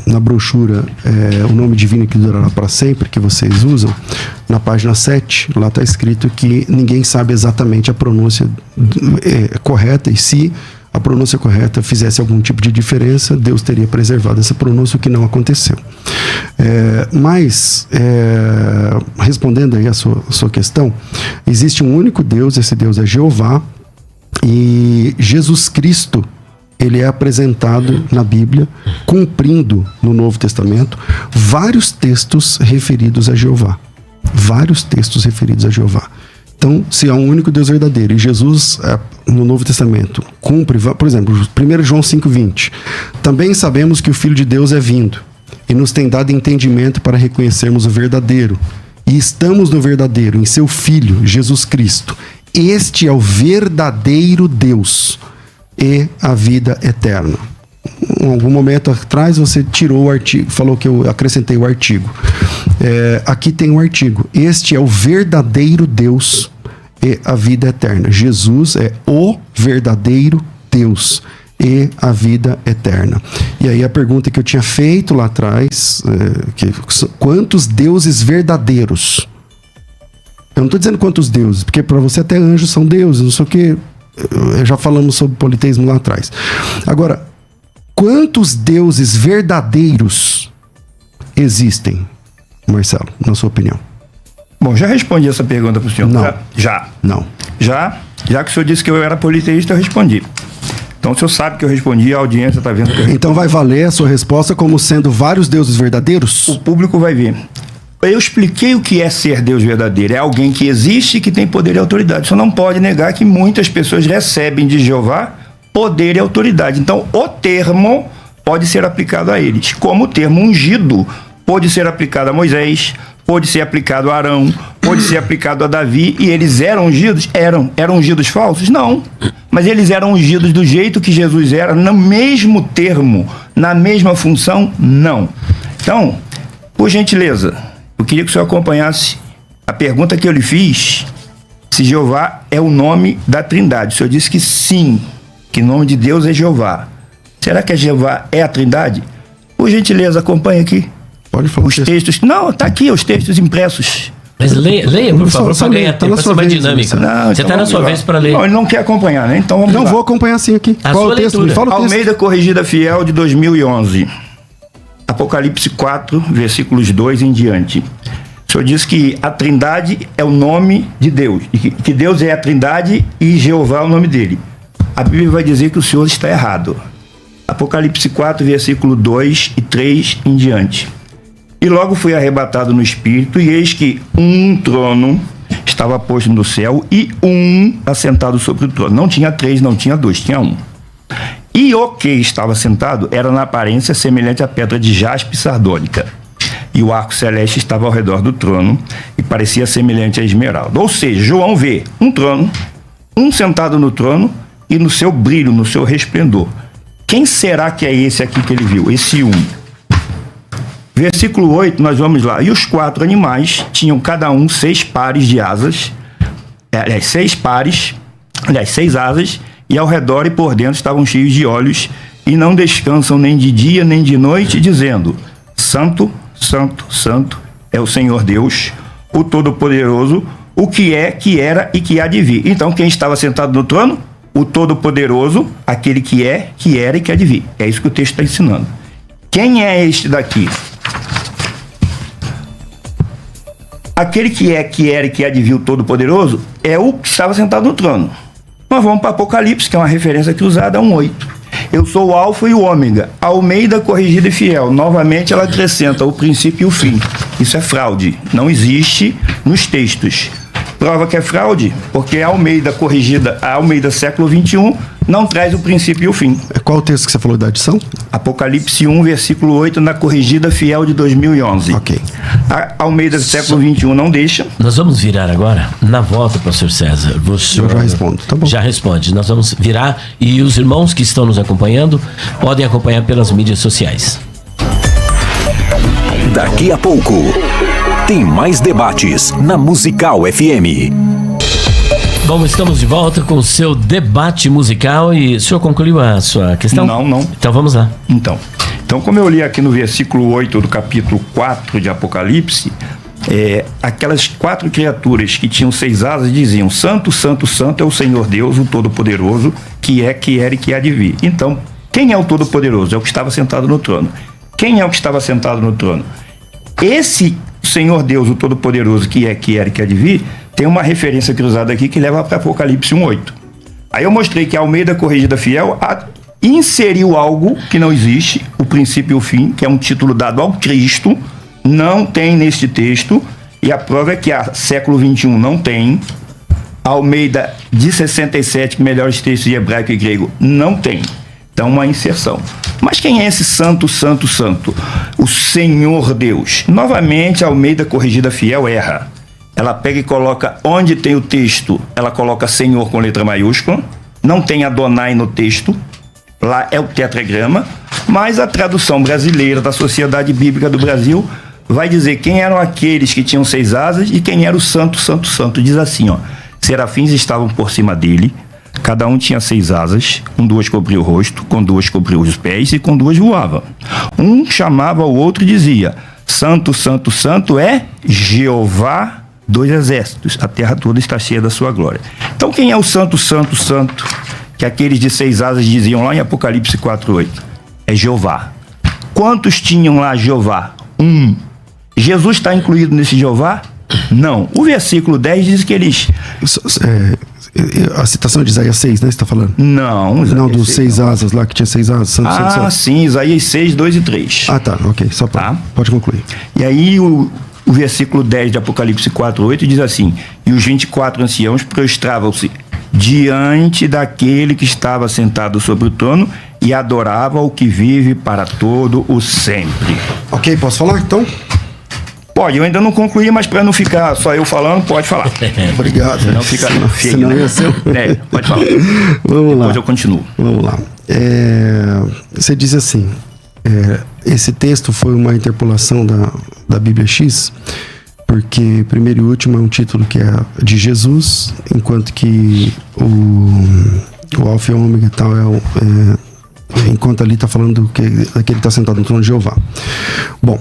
na brochura o nome divino que durará para sempre, que vocês usam, na página 7, lá está escrito que ninguém sabe exatamente a pronúncia correta, e se a pronúncia correta fizesse algum tipo de diferença, Deus teria preservado essa pronúncia, o que não aconteceu. Mas, respondendo aí a sua questão, existe um único Deus, esse Deus é Jeová, e Jesus Cristo, ele é apresentado na Bíblia, cumprindo no Novo Testamento vários textos referidos a Jeová. Vários textos referidos a Jeová. Então, se há um único Deus verdadeiro, e Jesus, no Novo Testamento, cumpre, por exemplo, 1 João 5,20, também sabemos que o Filho de Deus é vindo, e nos tem dado entendimento para reconhecermos o verdadeiro. E estamos no verdadeiro, em seu Filho, Jesus Cristo. Este é o verdadeiro Deus e a vida eterna. Em algum momento atrás você tirou o artigo, falou que eu acrescentei o artigo. Aqui tem o artigo. Este é o verdadeiro Deus e a vida eterna. Jesus é o verdadeiro Deus e a vida eterna. E aí a pergunta que eu tinha feito lá atrás, quantos deuses verdadeiros? Eu não estou dizendo quantos deuses, porque para você até anjos são deuses, não sei o que. Já falamos sobre politeísmo lá atrás. Agora, quantos deuses verdadeiros existem, Marcelo, na sua opinião? Bom, já respondi essa pergunta para o senhor. Não. Já. Não. Já que o senhor disse que eu era politeísta, eu respondi. Então o senhor sabe que eu respondi, a audiência está vendo que eu respondi. Então vai valer a sua resposta como sendo vários deuses verdadeiros? O público vai ver. Eu expliquei o que é ser Deus verdadeiro. É alguém que existe e que tem poder e autoridade. O senhor não pode negar que muitas pessoas recebem de Jeová poder e autoridade. Então, o termo pode ser aplicado a eles. Como o termo ungido pode ser aplicado a Moisés, pode ser aplicado a Arão, pode ser aplicado a Davi. E eles eram ungidos? Eram. Eram ungidos falsos? Não. Mas eles eram ungidos do jeito que Jesus era, no mesmo termo, na mesma função? Não. Então, por gentileza, eu queria que o senhor acompanhasse a pergunta que eu lhe fiz, se Jeová é o nome da Trindade. O senhor disse que sim, que o nome de Deus é Jeová. Será que Jeová é a Trindade? Por gentileza, acompanhe aqui. Pode falar. Os textos. Não, está aqui os textos impressos. Mas leia, por favor, para ganhar tempo, para ser mais dinâmico. Você está na sua vez para ler. Não, ele não quer acompanhar, né? Então vamos lá. Não, vou acompanhar sim aqui. Qual é o texto? Me fala o texto. Almeida Corrigida Fiel de 2011. Apocalipse 4, versículos 2 em diante. O senhor diz que a Trindade é o nome de Deus, e que Deus é a Trindade e Jeová é o nome dele. A Bíblia vai dizer que o senhor está errado. Apocalipse 4, versículo 2 e 3 em diante. E logo fui arrebatado no Espírito, e eis que um trono estava posto no céu, e um assentado sobre o trono. Não tinha 3, não tinha 2, tinha 1. E o que estava sentado era na aparência semelhante à pedra de jaspe sardônica. E o arco celeste estava ao redor do trono e parecia semelhante a esmeralda. Ou seja, João vê um trono, um sentado no trono e no seu brilho, no seu resplendor. Quem será que é esse aqui que ele viu? Esse um. Versículo 8, nós vamos lá. E os 4 animais tinham cada um 6 pares de asas, 6 asas, e ao redor e por dentro estavam cheios de olhos, e não descansam nem de dia nem de noite, dizendo: Santo, Santo, Santo é o Senhor Deus, o Todo-Poderoso, o que é, que era e que há de vir. Então, quem estava sentado no trono? O Todo-Poderoso, aquele que é, que era e que há de vir. É isso que o texto está ensinando. Quem é este daqui? Aquele que é, que era e que há de vir, o Todo-Poderoso, é o que estava sentado no trono. Nós vamos para Apocalipse, que é uma referência cruzada, 1:8. Eu sou o Alfa e o Ômega, Almeida Corrigida e Fiel. Novamente ela acrescenta o princípio e o fim. Isso é fraude, não existe nos textos. Prova que é fraude, porque a Almeida Corrigida, a Almeida século XXI, não traz o princípio e o fim. Qual o texto que você falou da adição? Apocalipse 1, versículo 8, na Corrigida Fiel de 2011. Ok. A Almeida século XXI não deixa. Nós vamos virar agora, na volta, pastor César. Eu já respondo, tá bom. Já responde. Nós vamos virar e os irmãos que estão nos acompanhando podem acompanhar pelas mídias sociais. Daqui a pouco, tem mais debates na Musical FM. Bom, estamos de volta com o seu debate musical e o senhor concluiu a sua questão? Não. Então vamos lá. Então, como eu li aqui no versículo 8 do capítulo 4 de Apocalipse, aquelas 4 criaturas que tinham 6 asas diziam: Santo, Santo, Santo é o Senhor Deus, o Todo-Poderoso, que é, que era e que há de vir. Então, quem é o Todo-Poderoso? É o que estava sentado no trono. Quem é o que estava sentado no trono? Esse Senhor Deus, o Todo-Poderoso, que é, que era e que há de vir, tem uma referência cruzada aqui que leva para Apocalipse 1:8. Aí eu mostrei que a Almeida Corrigida Fiel inseriu algo que não existe, o princípio e o fim, que é um título dado ao Cristo, não tem neste texto, e a prova é que a século XXI não tem. A Almeida de 67, melhores textos de hebraico e grego, não tem. Então, uma inserção. Mas quem é esse santo, santo, santo? O Senhor Deus. Novamente, a Almeida Corrigida Fiel erra. Ela pega e coloca, onde tem o texto, ela coloca Senhor com letra maiúscula, não tem Adonai no texto, lá é o tetragrama, mas a tradução brasileira da Sociedade Bíblica do Brasil vai dizer quem eram aqueles que tinham 6 asas e quem era o santo, santo, santo. Diz assim, serafins estavam por cima dele, cada um tinha 6 asas, com 2 cobria o rosto, com 2 cobria os pés e com 2 voava. Um chamava o outro e dizia: Santo, Santo, Santo é Jeová dos exércitos, a terra toda está cheia da sua glória. Então quem é o santo, santo, santo, que aqueles de 6 asas diziam lá em Apocalipse 4:8? É Jeová. Quantos tinham lá Jeová? 1. Jesus está incluído nesse Jeová? Não. O versículo 10 diz que eles... A citação de Isaías 6, né? Você está falando? Não, dos 6 asas lá, que tinha 6 asas. Santo, santo, santo. Sim, Isaías 6, 2 e 3. Ah, tá, ok. Só pode concluir. E aí o versículo 10 de Apocalipse 4:8 diz assim: e os 24 anciãos prostravam-se diante daquele que estava sentado sobre o trono e adorava o que vive para todo o sempre. Ok, posso falar então? Pode, eu ainda não concluí, mas para não ficar só eu falando, pode falar. Obrigado. Senão fica feio. Senão ia ser... pode falar. Vamos lá. Depois eu continuo. Vamos lá. Você diz assim, esse texto foi uma interpolação da Bíblia X, porque primeiro e último é um título que é de Jesus, enquanto que o Alfa e Ômega e tal enquanto ali está falando daquele está sentado no trono de Jeová. Bom,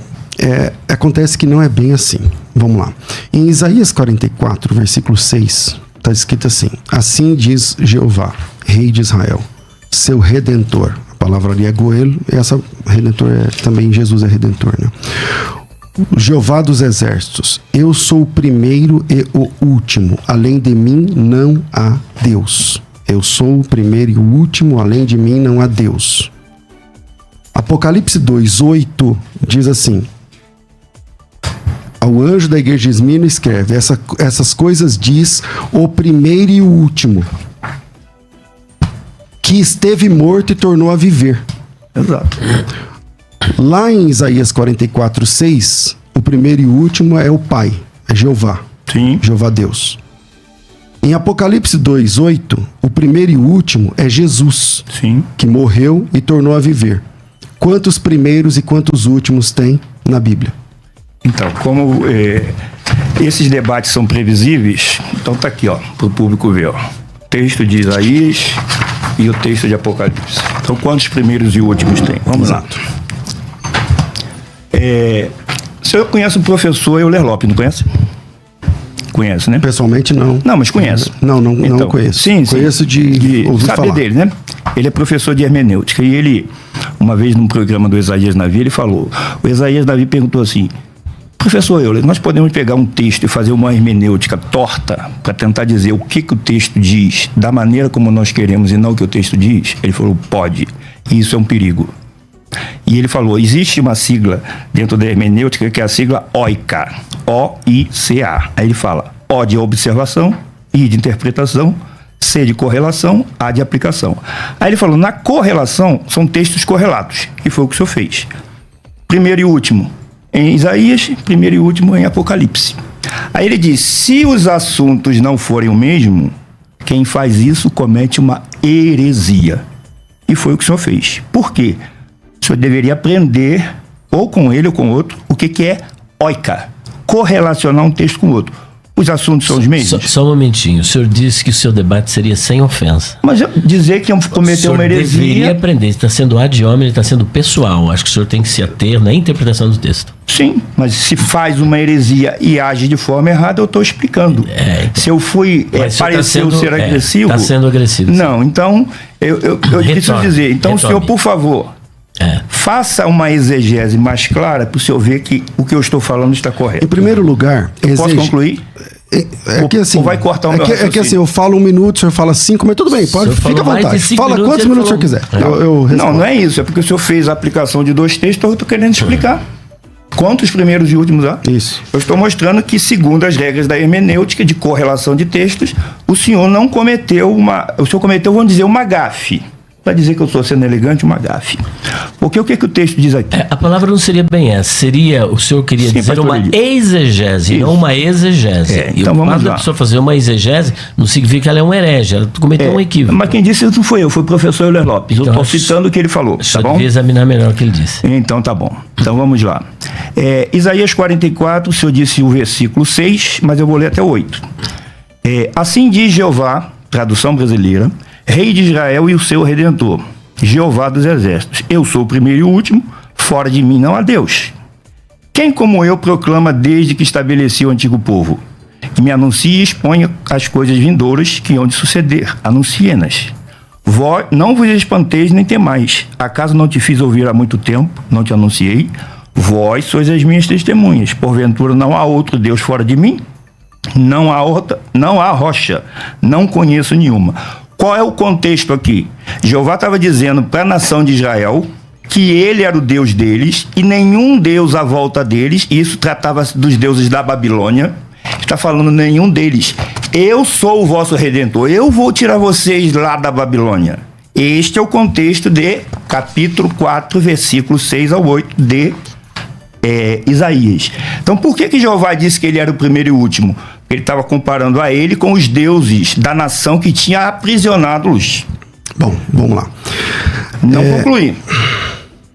acontece que não é bem assim. Vamos lá. Em Isaías 44, versículo 6, está escrito assim: assim diz Jeová, Rei de Israel, seu Redentor. A palavra ali é Goel, e essa Redentor também Jesus é Redentor, né? Jeová dos exércitos, eu sou o primeiro e o último, além de mim não há Deus. Eu sou o primeiro e o último, além de mim não há Deus. Apocalipse 2:8 diz assim: ao anjo da igreja de Esmirna escreve: essas coisas diz o primeiro e o último, que esteve morto e tornou a viver. Exato. Lá em Isaías 44:6, o primeiro e o último é o Pai, é Jeová. Sim. Jeová Deus. Em Apocalipse 2:8, o primeiro e o último é Jesus. Sim. Que morreu e tornou a viver. Quantos primeiros e quantos últimos tem na Bíblia? Então, como esses debates são previsíveis, então tá aqui, para o público ver, texto de Isaías e o texto de Apocalipse. Então, quantos primeiros e últimos tem? Vamos lá. O senhor conhece o professor Euler Lopes, não conhece? Conhece, né? Pessoalmente, não. Não, mas conhece. Não Então, conheço. Sim. Conheço de ouvir saber falar. dele, né? Ele é professor de hermenêutica e ele, uma vez num programa do Isaías Navi, ele falou, o Isaías Navi perguntou assim: professor Euler, nós podemos pegar um texto e fazer uma hermenêutica torta para tentar dizer o que o texto diz da maneira como nós queremos e não o que o texto diz? Ele falou, pode. E isso é um perigo. E ele falou, existe uma sigla dentro da hermenêutica que é a sigla OICA, O-I-C-A. Aí ele fala, O de observação, I de interpretação, C de correlação, A de aplicação. Aí ele falou, na correlação são textos correlatos, que foi o que o senhor fez. Primeiro e último em Isaías, primeiro e último em Apocalipse. Aí ele diz, se os assuntos não forem o mesmo, quem faz isso comete uma heresia. E foi o que o senhor fez. Por quê? O senhor deveria aprender, ou com ele ou com outro, o que é oika. Correlacionar um texto com o outro. Os assuntos são os mesmos? Só um momentinho. O senhor disse que o seu debate seria sem ofensa. Mas dizer que cometeu uma heresia... deveria aprender. Está sendo ad hominem, está sendo pessoal. Acho que o senhor tem que se ater na interpretação do texto. Sim, mas se faz uma heresia e age de forma errada, eu estou explicando. Então. Se eu fui, pareceu ser agressivo... Está sendo agressivo. Não, então, eu preciso dizer. Então, senhor, por favor... faça uma exegese mais clara para o senhor ver que o que eu estou falando está correto. Em primeiro lugar... Posso concluir? Assim, ou vai cortar o meu raciocínio? É que assim, eu falo 1 minuto, o senhor fala 5, mas tudo bem, pode, fica à vontade. Fala quantos minutos o senhor quiser. Não é isso, é porque o senhor fez a aplicação de 2 textos, eu estou querendo explicar. Quantos primeiros e últimos há? Isso. Eu estou mostrando que, segundo as regras da hermenêutica de correlação de textos, o senhor não cometeu o senhor cometeu, vamos dizer, uma gafe. Para dizer que eu estou sendo elegante, uma gafe. Porque o que o texto diz aqui? A palavra não seria bem essa. Seria, o senhor queria dizer uma exegese, não uma exegese. Então vamos lá. A pessoa fazer uma exegese não significa que ela é um herege, ela cometeu um equívoco. Mas quem disse isso não foi eu, foi o professor Euler Lopes. Então, eu estou citando o que ele falou. Só tá bom? devia examinar melhor o que ele disse. Então tá bom. Então vamos lá. Isaías 44, o senhor disse o versículo 6, mas eu vou ler até o 8. Assim diz Jeová, tradução brasileira, Rei de Israel e o seu Redentor, Jeová dos Exércitos. Eu sou o primeiro e o último, fora de mim não há Deus. Quem como eu proclama desde que estabeleci o antigo povo? Que me anuncie e exponha as coisas vindouras que hão de suceder. Anuncie-nas. Não vos espanteis nem temais. Acaso não te fiz ouvir há muito tempo? Não te anunciei? Vós sois as minhas testemunhas. Porventura não há outro Deus fora de mim? Não há rocha. Não conheço nenhuma. Qual é o contexto aqui? Jeová estava dizendo para a nação de Israel que ele era o Deus deles e nenhum Deus à volta deles, e isso tratava-se dos deuses da Babilônia, está falando nenhum deles. Eu sou o vosso Redentor, eu vou tirar vocês lá da Babilônia. Este é o contexto de capítulo 4, versículos 6 ao 8 de Isaías. Então, por que Jeová disse que ele era o primeiro e o último? Ele estava comparando a ele com os deuses da nação que tinha aprisionado-os. Bom, vamos lá. Não concluí.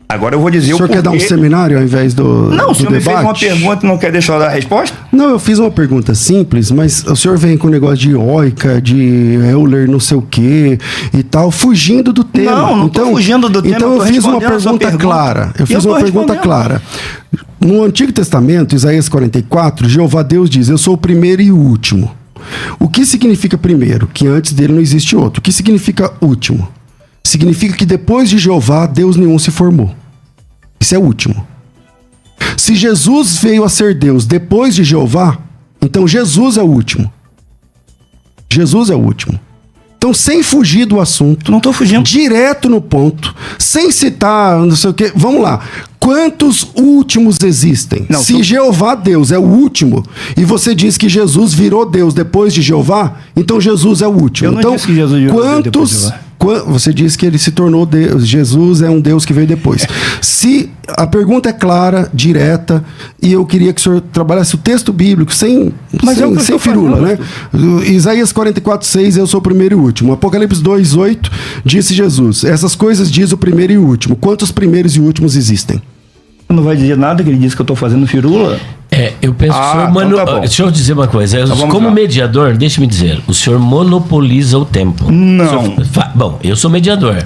Agora eu vou dizer o porquê. O senhor quer dar um seminário ao invés do debate? Não, o senhor me fez uma pergunta e não quer deixar eu dar a resposta? Não, eu fiz uma pergunta simples, mas o senhor vem com o negócio de oica, de Euler não sei o quê e tal, fugindo do tema. Não estou fugindo do tema. Então eu fiz uma pergunta clara. Eu fiz uma pergunta clara. No Antigo Testamento, Isaías 44, Jeová Deus diz, eu sou o primeiro e o último. O que significa primeiro? Que antes dele não existe outro. O que significa último? Significa que depois de Jeová, Deus nenhum se formou. Isso é último. Se Jesus veio a ser Deus depois de Jeová, então Jesus é o último. Jesus é o último. Então, sem fugir do assunto, não estou fugindo, direto no ponto, sem citar não sei o quê, vamos lá. Quantos últimos existem? Se Jeová Deus é o último e você diz que Jesus virou Deus depois de Jeová, então Jesus é o último. Eu não então, disse que Jesus virou Deus depois de Jeová. Você disse que ele se tornou Deus. Jesus é um Deus que veio depois. Se a pergunta é clara, direta, e eu queria que o senhor trabalhasse o texto bíblico sem firula, né? Isaías 44:6, eu sou o primeiro e o último. Apocalipse 2:8, disse Jesus, essas coisas diz o primeiro e o último. Quantos primeiros e últimos existem? Não vai dizer nada que ele disse que eu estou fazendo firula? Eu penso que o senhor... Então tá, deixa eu dizer uma coisa. Como mediador, deixe-me dizer, o senhor monopoliza o tempo. Não. Bom, eu sou mediador.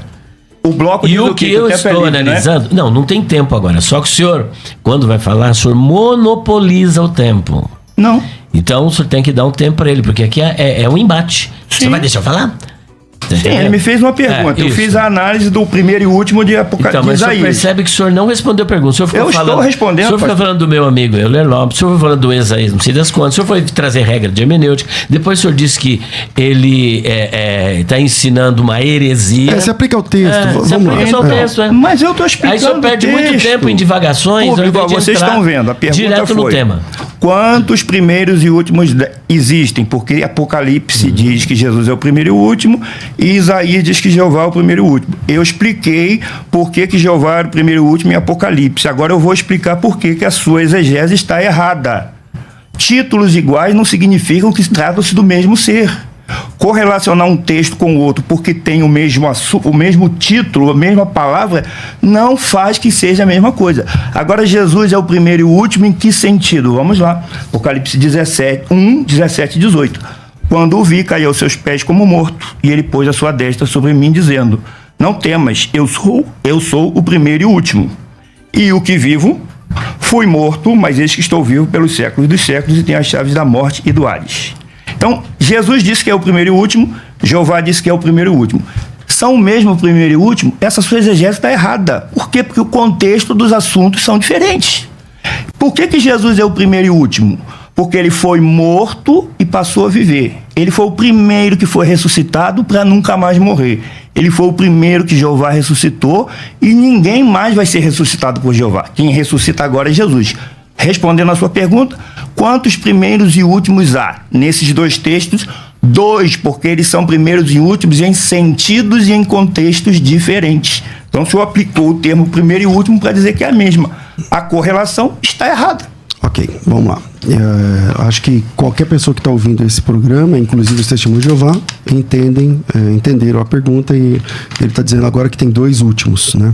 O bloco e o que eu estou analisando... Né? Não tem tempo agora. Só que o senhor, quando vai falar, o senhor monopoliza o tempo. Não. Então o senhor tem que dar um tempo para ele, porque aqui é um embate. Sim. Você vai deixar eu falar? Sim, ele me fez uma pergunta. Eu fiz a análise do primeiro e último de Apocalipse. Então, mas o senhor percebe que o senhor não respondeu a pergunta. Estou respondendo. O senhor fica falando do meu amigo Euler Lopes, o senhor foi falando do Isaías, não sei das quantas, o senhor foi trazer regra de hermenêutica, depois o senhor disse que ele está ensinando uma heresia. Você aplica o texto. Vamos lá. Só o texto, Mas eu estou explicando. Aí o senhor perde muito tempo em divagações. Igual vocês estão vendo, a pergunta direto foi, no tema. Quantos primeiros e últimos existem? Porque Apocalipse diz que Jesus é o primeiro e o último, e Isaías diz que Jeová é o primeiro e o último. Eu expliquei por que Jeová era o primeiro e o último em Apocalipse. Agora eu vou explicar por que a sua exegese está errada. Títulos iguais não significam que tratam-se do mesmo ser. correlacionar um texto com o outro porque tem o mesmo título, a mesma palavra, não faz que seja a mesma coisa. Agora, Jesus é o primeiro e o último em que sentido? Vamos lá. Apocalipse 17, 1, 17 e 18. Quando o vi, caí aos seus pés como morto, e ele pôs a sua destra sobre mim, dizendo: não temas, eu sou o primeiro e o último. E o que vivo, fui morto, mas eis que estou vivo pelos séculos dos séculos e tenho as chaves da morte e do Hades. Então, Jesus disse que é o primeiro e o último, Jeová disse que é o primeiro e o último. São o mesmo o primeiro e o último? Essa sua exegese está errada. Por quê? Porque o contexto dos assuntos são diferentes. Por que Jesus é o primeiro e o último? Porque ele foi morto e passou a viver. Ele foi o primeiro que foi ressuscitado para nunca mais morrer. Ele foi o primeiro que Jeová ressuscitou e ninguém mais vai ser ressuscitado por Jeová. Quem ressuscita agora é Jesus. Respondendo à sua pergunta, quantos primeiros e últimos há? Nesses dois textos, 2, porque eles são primeiros e últimos em sentidos e em contextos diferentes. Então, o senhor aplicou o termo primeiro e último para dizer que é a mesma. A correlação está errada. Ok, vamos lá. Acho que qualquer pessoa que está ouvindo esse programa, inclusive os Testemunhos de Jeová, entenderam a pergunta e ele está dizendo agora que tem 2 últimos, né?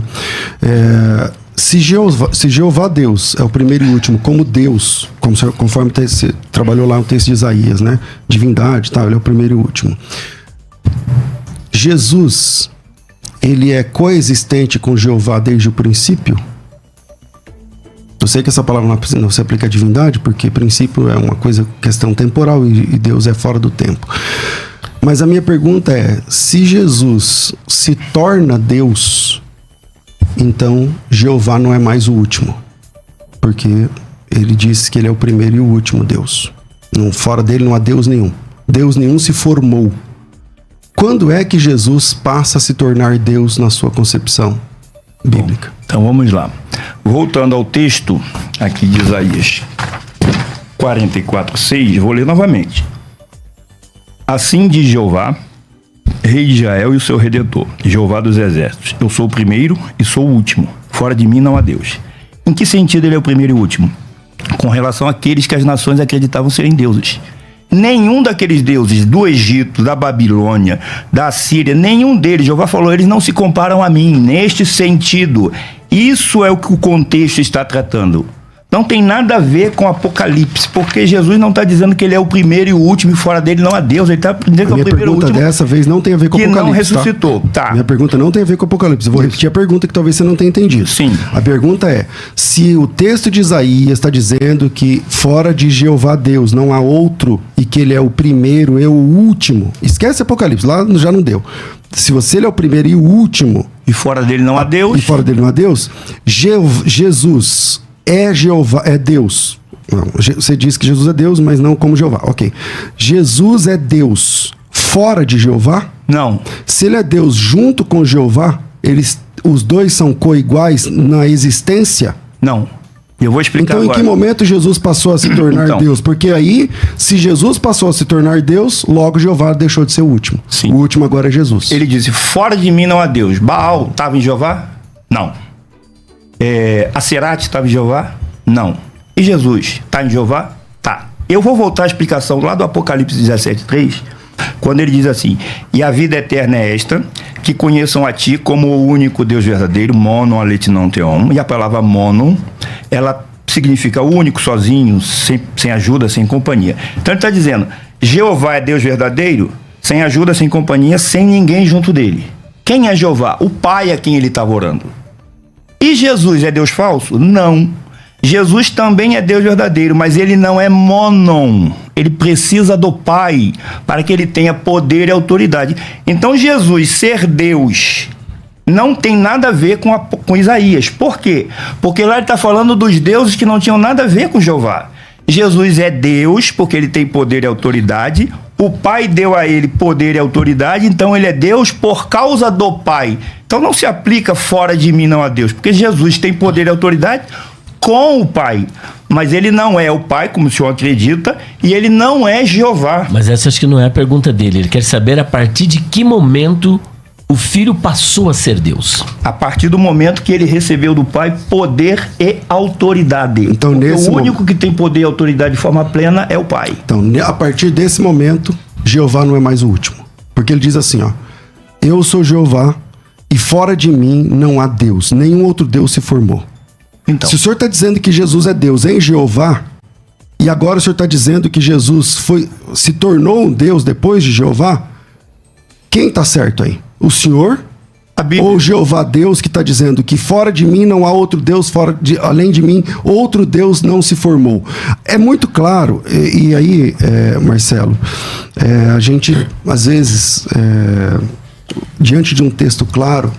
Se Jeová Deus é o primeiro e último, como Deus, conforme você trabalhou lá no texto de Isaías, né? Divindade, tá? Ele é o primeiro e último. Jesus, ele é coexistente com Jeová desde o princípio? Eu sei que essa palavra não se aplica à divindade, porque princípio é uma questão temporal e Deus é fora do tempo. Mas a minha pergunta é, se Jesus se torna Deus, então Jeová não é mais o último, porque ele disse que ele é o primeiro e o último Deus. Fora dele não há Deus nenhum. Deus nenhum se formou. Quando é que Jesus passa a se tornar Deus na sua concepção bíblica? Bom, então vamos lá. Voltando ao texto aqui de Isaías 44:6, vou ler novamente. Assim diz Jeová, Rei de Israel e o seu Redentor, Jeová dos exércitos: eu sou o primeiro e sou o último, fora de mim não há Deus. Em que sentido ele é o primeiro e o último? Com relação àqueles que as nações acreditavam serem deuses. Nenhum daqueles deuses do Egito, da Babilônia, da Síria, nenhum deles, Jeová falou, eles não se comparam a mim, neste sentido. Isso é o que o contexto está tratando. Não tem nada a ver com Apocalipse, porque Jesus não está dizendo que ele é o primeiro e o último e fora dele não há Deus. Ele está dizendo que é o primeiro e o último. Minha pergunta dessa vez não tem a ver com Apocalipse, que não ressuscitou. Tá? Minha pergunta não tem a ver com Apocalipse. Eu vou repetir a pergunta que talvez você não tenha entendido. Sim. A pergunta é, se o texto de Isaías está dizendo que fora de Jeová Deus não há outro e que ele é o primeiro e o último, esquece Apocalipse, lá já não deu. Se ele é o primeiro e o último... E fora dele não há Deus. E fora dele não há Deus, Jesus... é Jeová, é Deus. Não, você diz que Jesus é Deus, mas não como Jeová. Ok. Jesus é Deus fora de Jeová? Não. Se ele é Deus junto com Jeová, os dois são coiguais na existência? Não. Eu vou explicar então, agora. Em que momento Jesus passou a se tornar Deus? Porque aí, se Jesus passou a se tornar Deus, logo Jeová deixou de ser o último. Sim. O último agora é Jesus. Ele disse, fora de mim não há Deus. Baal estava em Jeová? Não. Aserate estava em Jeová? Não. E Jesus está em Jeová? Tá. Eu vou voltar à explicação lá do Apocalipse 17:3, quando ele diz assim: e a vida eterna é esta, que conheçam a ti como o único Deus verdadeiro, mono alethenon theon. E a palavra mono, ela significa o único, sozinho, sem ajuda, sem companhia. Então ele está dizendo, Jeová é Deus verdadeiro, sem ajuda, sem companhia, sem ninguém junto dele. Quem é Jeová? O Pai a quem ele estava orando. E Jesus é Deus falso? Não. Jesus também é Deus verdadeiro, mas ele não é monon. Ele precisa do Pai para que ele tenha poder e autoridade. Então Jesus ser Deus não tem nada a ver com Isaías. Por quê? Porque lá ele está falando dos deuses que não tinham nada a ver com Jeová. Jesus é Deus porque ele tem poder e autoridade. O Pai deu a ele poder e autoridade, então ele é Deus por causa do Pai. Então não se aplica fora de mim não a Deus, porque Jesus tem poder e autoridade com o Pai. Mas ele não é o Pai, como o senhor acredita, e ele não é Jeová. Mas essa acho que não é a pergunta dele. Ele quer saber a partir de que momento o Filho passou a ser Deus. A partir do momento que ele recebeu do Pai poder e autoridade. Então, o único que tem poder e autoridade de forma plena é o Pai. Então, a partir desse momento, Jeová não é mais o último. Porque ele diz assim, ó: eu sou Jeová e fora de mim não há Deus, nenhum outro Deus se formou. Então, Se o senhor está dizendo que Jesus é Deus em Jeová, e agora o senhor está dizendo que Jesus se tornou um Deus depois de Jeová, quem está certo aí? O senhor? a Bíblia... Ou Jeová Deus, que está dizendo que fora de mim não há outro Deus, além de mim, outro Deus não se formou. É muito claro, e aí, Marcelo, a gente, às vezes, diante de um texto claro,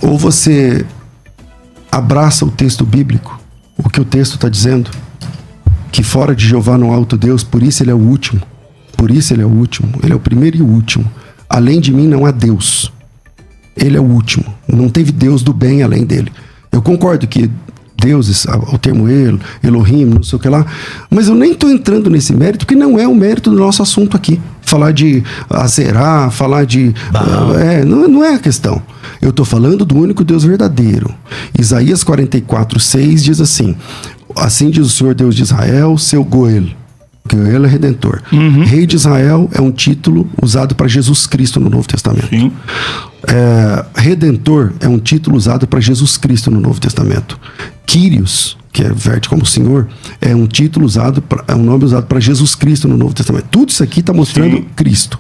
ou você abraça o texto bíblico, o que o texto está dizendo, que fora de Jeová não há outro Deus, por isso ele é o último. Por isso ele é o último, ele é o primeiro e o último. Além de mim não há Deus. Ele é o último. Não teve Deus do bem além dele. Eu concordo que deuses, o termo Elohim, não sei o que lá, mas eu nem estou entrando nesse mérito, porque não é o mérito do nosso assunto aqui. Falar de Azerá, falar de... não é a questão. Eu estou falando do único Deus verdadeiro. Isaías 44:6 diz assim: assim diz o Senhor Deus de Israel, seu Goel. Goel é Redentor. Rei de Israel é um título usado para Jesus Cristo no Novo Testamento. Sim. Redentor é um título usado para Jesus Cristo no Novo Testamento. Kyrios, que verte como Senhor, é um título usado, é um nome usado para Jesus Cristo no Novo Testamento. Tudo isso aqui está mostrando Cristo.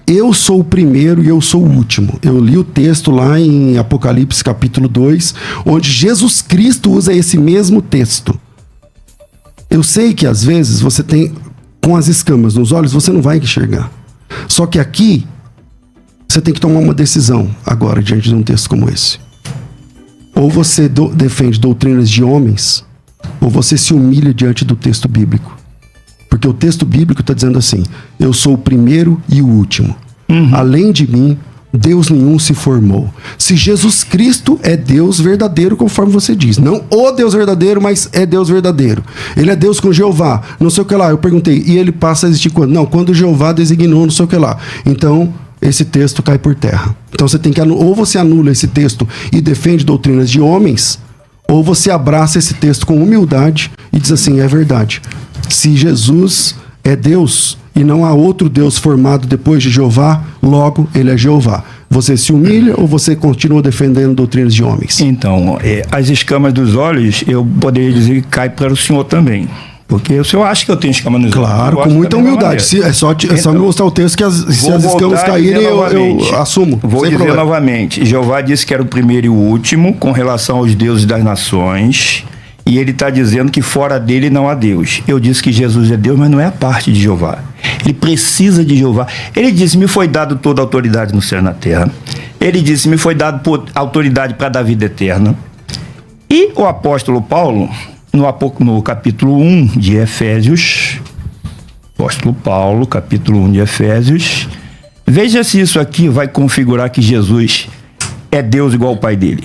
Eu sou o primeiro e eu sou o último. Eu li o texto lá em Apocalipse capítulo 2, onde Jesus Cristo usa esse mesmo texto. Eu sei que às vezes você tem, com as escamas nos olhos, você não vai enxergar. Só que aqui, você tem que tomar uma decisão agora, diante de um texto como esse. Ou você defende doutrinas de homens, ou você se humilha diante do texto bíblico. Porque o texto bíblico está dizendo assim: eu sou o primeiro e o último. Além de mim, Deus nenhum se formou. Se Jesus Cristo é Deus verdadeiro, conforme você diz, não o Deus verdadeiro, mas é Deus verdadeiro. Ele é Deus com Jeová, não sei o que lá. Eu perguntei, e ele passa a existir quando? Não, quando Jeová designou não sei o que lá. Então, esse texto cai por terra. Então você tem que ou você anula esse texto e defende doutrinas de homens, ou você abraça esse texto com humildade e diz assim: é verdade. Se Jesus é Deus e não há outro Deus formado depois de Jeová, logo ele é Jeová. Você se humilha ou você continua defendendo doutrinas de homens? Então, as escamas dos olhos, eu poderia dizer que cai para o senhor também. Porque o senhor acha que eu tenho escama nos olhos? Claro, com muita humildade. É só me mostrar o texto que se as escamas caírem, eu assumo. Vou dizer novamente. Jeová disse que era o primeiro e o último com relação aos deuses das nações. E ele está dizendo que fora dele não há Deus. Eu disse que Jesus é Deus, mas não é a parte de Jeová. Ele precisa de Jeová. Ele disse: me foi dado toda a autoridade no céu e na terra. Ele disse: me foi dado autoridade para dar vida eterna. E o apóstolo Paulo, no capítulo 1 de Efésios, apóstolo Paulo, capítulo 1 de Efésios, veja se isso aqui vai configurar que Jesus é Deus igual ao Pai dele.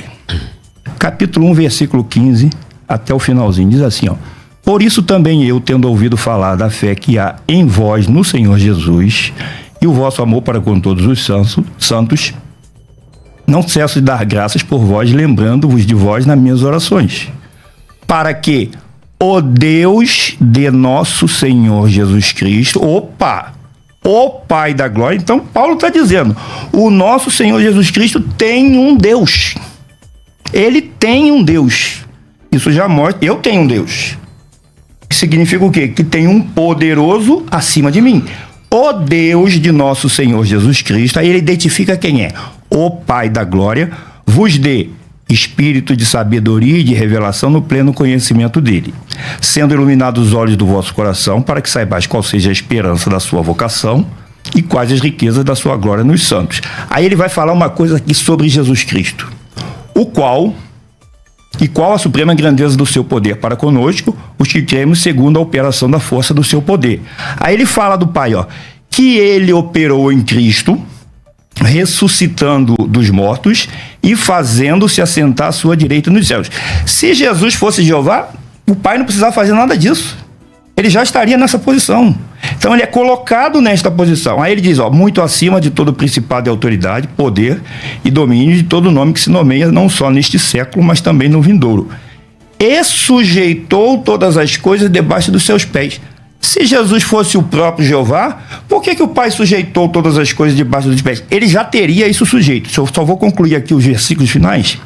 Capítulo 1, versículo 15... até o finalzinho, diz assim, ó: por isso também eu, tendo ouvido falar da fé que há em vós no Senhor Jesus, e o vosso amor para com todos os santos, não cesso de dar graças por vós, lembrando-vos de vós nas minhas orações, para que o Deus de nosso Senhor Jesus Cristo, o Pai da glória. Então Paulo está dizendo, o nosso Senhor Jesus Cristo tem um Deus. Ele tem um Deus. Isso já mostra, eu tenho um Deus. Significa o quê? Que tem um poderoso acima de mim. O Deus de nosso Senhor Jesus Cristo, aí ele identifica quem é. O Pai da glória vos dê espírito de sabedoria e de revelação no pleno conhecimento dele, sendo iluminados os olhos do vosso coração, para que saibais qual seja a esperança da sua vocação e quais as riquezas da sua glória nos santos. Aí ele vai falar uma coisa aqui sobre Jesus Cristo, qual a suprema grandeza do seu poder para conosco, os que cremos segundo a operação da força do seu poder. Aí ele fala do Pai, que ele operou em Cristo, ressuscitando dos mortos e fazendo-se assentar à sua direita nos céus. Se Jesus fosse Jeová, o Pai não precisava fazer nada disso. Ele já estaria nessa posição. Então ele é colocado nesta posição. Aí ele diz, muito acima de todo principado e autoridade, poder e domínio de todo nome que se nomeia, não só neste século, mas também no vindouro. E sujeitou todas as coisas debaixo dos seus pés. Se Jesus fosse o próprio Jeová, por que o Pai sujeitou todas as coisas debaixo dos pés? Ele já teria isso sujeito. Eu só vou concluir aqui os versículos finais.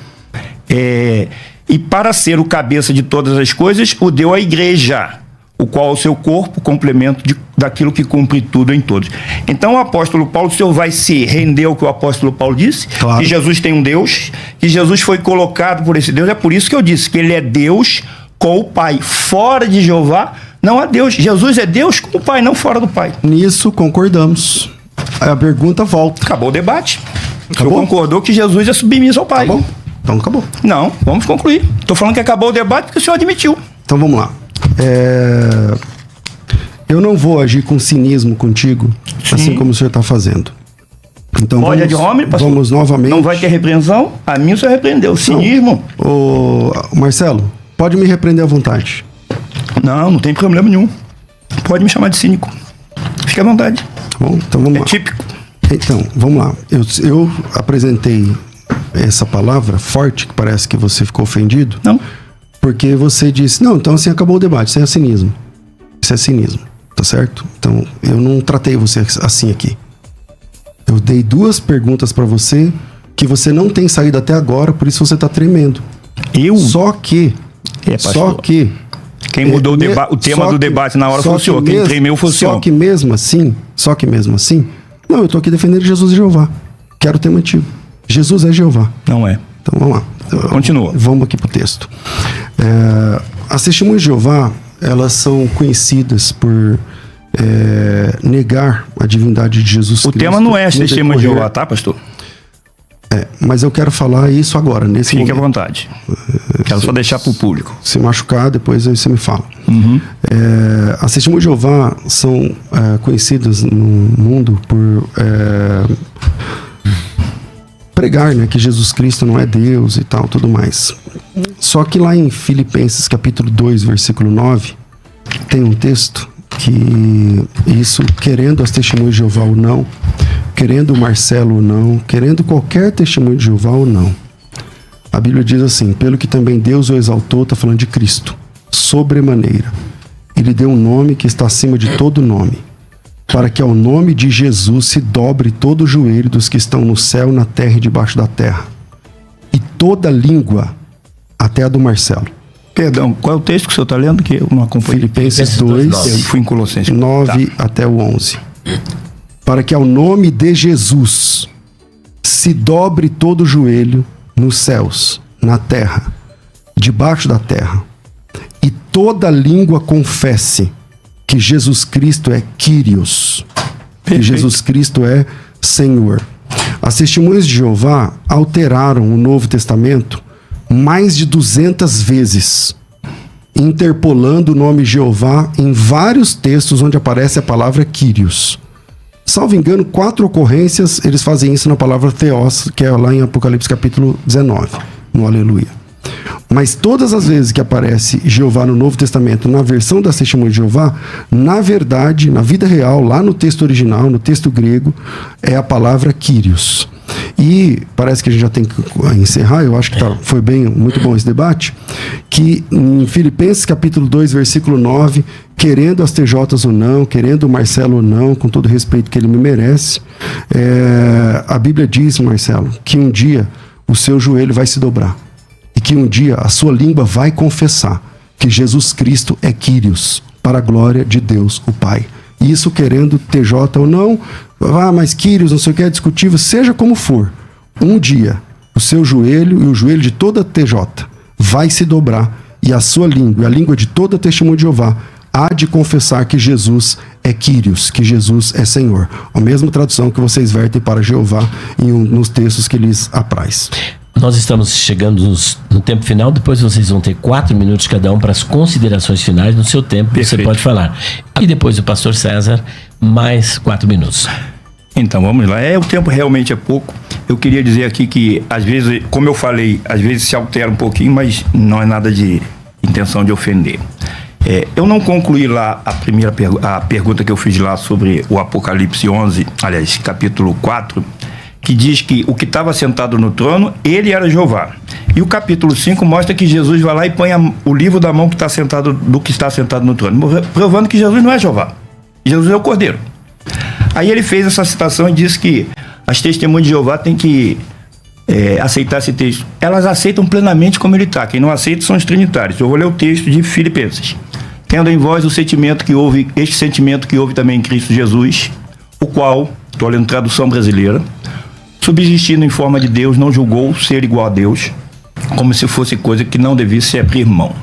E para ser o cabeça de todas as coisas, o deu à igreja, o qual é o seu corpo, complemento daquilo que cumpre tudo em todos. Então o apóstolo Paulo, o senhor vai se render ao que o apóstolo Paulo disse, claro, que Jesus tem um Deus, que Jesus foi colocado por esse Deus. É por isso que eu disse que ele é Deus com o Pai. Fora de Jeová não há Deus. Jesus é Deus com o Pai, não fora do Pai. Nisso concordamos. Aí a pergunta volta. Acabou o debate. O Acabou? senhor concordou que Jesus é submisso ao Pai. Acabou? Então acabou. Não, vamos concluir. Estou falando que acabou o debate porque o senhor admitiu. Então vamos lá. Eu não vou agir com cinismo contigo, assim como o senhor está fazendo. Então Pode ad hominem, pastor? vamos novamente. Não vai ter repreensão? A mim o senhor repreendeu. Cinismo? Ô, Marcelo, pode me repreender à vontade. Não tem problema nenhum. Pode me chamar de cínico. Fique à vontade. Tá bom? Então vamos É lá. típico. Então, vamos lá. Eu apresentei essa palavra forte, que parece que você ficou ofendido. Não. Porque você disse, não, então assim acabou o debate, isso é cinismo. Isso é cinismo, tá certo? Então, eu não tratei você assim aqui. Eu dei 2 perguntas pra você que você não tem saído até agora, por isso você tá tremendo. Só que... Quem mudou o tema do debate na hora foi o senhor. Quem tremeu foi o senhor. Só que mesmo assim... Não, eu tô aqui defendendo Jesus e Jeová. Quero ter mantido. Jesus é Jeová. Não é. Então vamos lá. Continua. Vamos aqui pro texto. As testemunhas de Jeová, elas são conhecidas por negar a divindade de Jesus Cristo. O tema não é as testemunhas de Jeová, tá, pastor? Mas eu quero falar isso agora, nesse momento. Fique à vontade. Quero só deixar pro público. Se machucar, depois aí você me fala. As testemunhas de Jeová são conhecidas no mundo por pregar, né, que Jesus Cristo não é Deus e tal, tudo mais. Só que lá em Filipenses capítulo 2, versículo 9, tem um texto que isso, querendo as testemunhas de Jeová ou não, querendo o Marcelo ou não, querendo qualquer testemunho de Jeová ou não, a Bíblia diz assim: pelo que também Deus o exaltou, está falando de Cristo, sobremaneira, ele deu um nome que está acima de todo nome, para que ao nome de Jesus se dobre todo o joelho dos que estão no céu, na terra e debaixo da terra, e toda língua, até a do Marcelo. Perdão, qual é o texto que o senhor está lendo que eu não acompanhei? Filipenses 2, Eu fui em Colossenses 9 até o 11. Para que ao nome de Jesus se dobre todo o joelho nos céus, na terra, debaixo da terra, e toda língua confesse que Jesus Cristo é Kyrios, que Jesus Cristo é Senhor. As testemunhas de Jeová alteraram o Novo Testamento mais de 200 vezes, interpolando o nome Jeová em vários textos onde aparece a palavra Kyrios. Salvo engano, 4 ocorrências eles fazem isso na palavra Theos, que é lá em Apocalipse capítulo 19, no Aleluia. Mas todas as vezes que aparece Jeová no Novo Testamento, na versão das testemunhas de Jeová, na verdade, na vida real, lá no texto original, no texto grego, é a palavra Kyrios. E parece que a gente já tem que encerrar, eu acho que foi muito bom esse debate, que em Filipenses capítulo 2, versículo 9, querendo as TJs ou não, querendo o Marcelo ou não, com todo o respeito que ele me merece, a Bíblia diz, Marcelo, que um dia o seu joelho vai se dobrar. E que um dia a sua língua vai confessar que Jesus Cristo é Kyrios, para a glória de Deus, o Pai. Isso querendo TJ ou não, mas Kyrios, não sei o que, é discutível, seja como for. Um dia, o seu joelho e o joelho de toda TJ vai se dobrar e a sua língua, e a língua de toda testemunha de Jeová, há de confessar que Jesus é Kyrios, que Jesus é Senhor. A mesma tradução que vocês vertem para Jeová nos textos que lhes apraz. Nós estamos chegando no tempo final, depois vocês vão ter 4 minutos cada um para as considerações finais. No seu tempo, Perfeito. Você pode falar. E depois o pastor César, mais 4 minutos. Então, vamos lá. O tempo realmente é pouco. Eu queria dizer aqui que, às vezes, como eu falei, às vezes se altera um pouquinho, mas não é nada de intenção de ofender. Eu não concluí lá a pergunta que eu fiz lá sobre o Apocalipse 11, aliás, capítulo 4, que diz que o que estava sentado no trono, ele era Jeová. E o capítulo 5 mostra que Jesus vai lá e põe o livro da mão do que está sentado no trono, provando que Jesus não é Jeová. Jesus é o Cordeiro. Aí ele fez essa citação e disse que as testemunhas de Jeová têm que aceitar esse texto. Elas aceitam plenamente como ele está. Quem não aceita são os trinitários. Eu vou ler o texto de Filipenses. Tendo em vós o sentimento que houve, este sentimento que houve também em Cristo Jesus, o qual, estou lendo tradução brasileira, subsistindo em forma de Deus, não julgou ser igual a Deus, como se fosse coisa que não devisse abrir mão,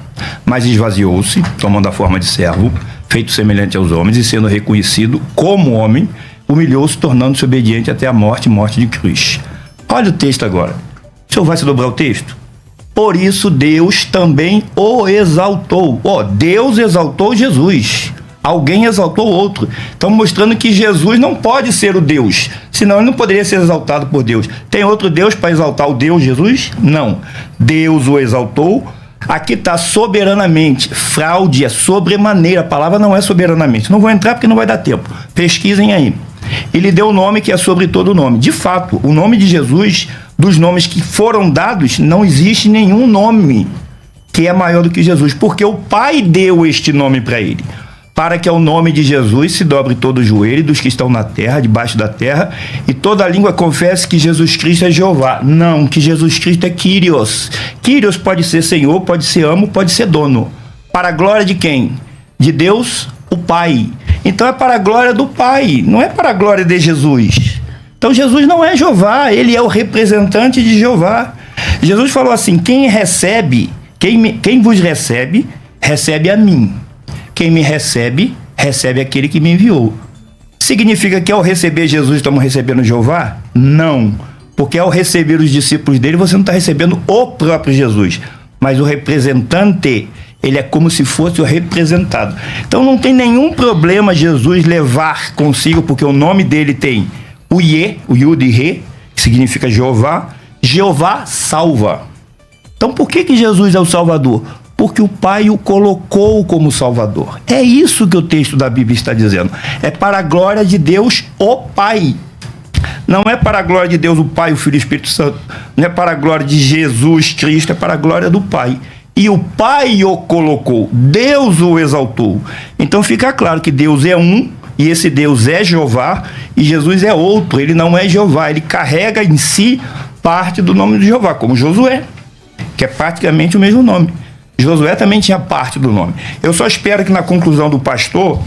mas esvaziou-se, tomando a forma de servo, feito semelhante aos homens, e sendo reconhecido como homem, humilhou-se, tornando-se obediente até a morte de cruz. Olha o texto agora. O senhor vai se dobrar o texto? Por isso Deus também o exaltou. Deus exaltou Jesus. Alguém exaltou outro. Então mostrando que Jesus não pode ser o Deus, senão ele não poderia ser exaltado por Deus. Tem outro Deus para exaltar o Deus Jesus? Não. Deus o exaltou. Aqui está soberanamente. Fraude é sobremaneira. A palavra não é soberanamente. Não vou entrar porque não vai dar tempo. Pesquisem aí. Ele deu o nome que é sobre todo o nome. De fato, o nome de Jesus, dos nomes que foram dados, não existe nenhum nome que é maior do que Jesus, porque o Pai deu este nome para ele, para que ao nome de Jesus se dobre todo o joelho dos que estão na terra, debaixo da terra, e toda a língua confesse que Jesus Cristo é Jeová. Não, que Jesus Cristo é Kyrios. Kyrios pode ser Senhor, pode ser amo, pode ser dono. Para a glória de quem? De Deus, o Pai. Então é para a glória do Pai, não é para a glória de Jesus. Então Jesus não é Jeová, ele é o representante de Jeová. Jesus falou assim: quem vos recebe, recebe a mim. Quem me recebe, recebe aquele que me enviou. Significa que ao receber Jesus estamos recebendo Jeová? Não, porque ao receber os discípulos dele você não está recebendo o próprio Jesus, mas o representante. Ele é como se fosse o representado. Então não tem nenhum problema Jesus levar consigo, porque o nome dele tem o Iê, o Yud e Rê, que significa Jeová. Jeová salva. Então por que Jesus é o Salvador? Porque o Pai o colocou como Salvador. É isso que o texto da Bíblia está dizendo. É para a glória de Deus, o Pai. Não é para a glória de Deus, o Pai, o Filho e o Espírito Santo. Não é para a glória de Jesus Cristo, é para a glória do Pai. E o Pai o colocou, Deus o exaltou. Então fica claro que Deus é um, e esse Deus é Jeová, e Jesus é outro, ele não é Jeová, ele carrega em si parte do nome de Jeová, como Josué, que é praticamente o mesmo nome. Josué também tinha parte do nome. Eu só espero que na conclusão do pastor,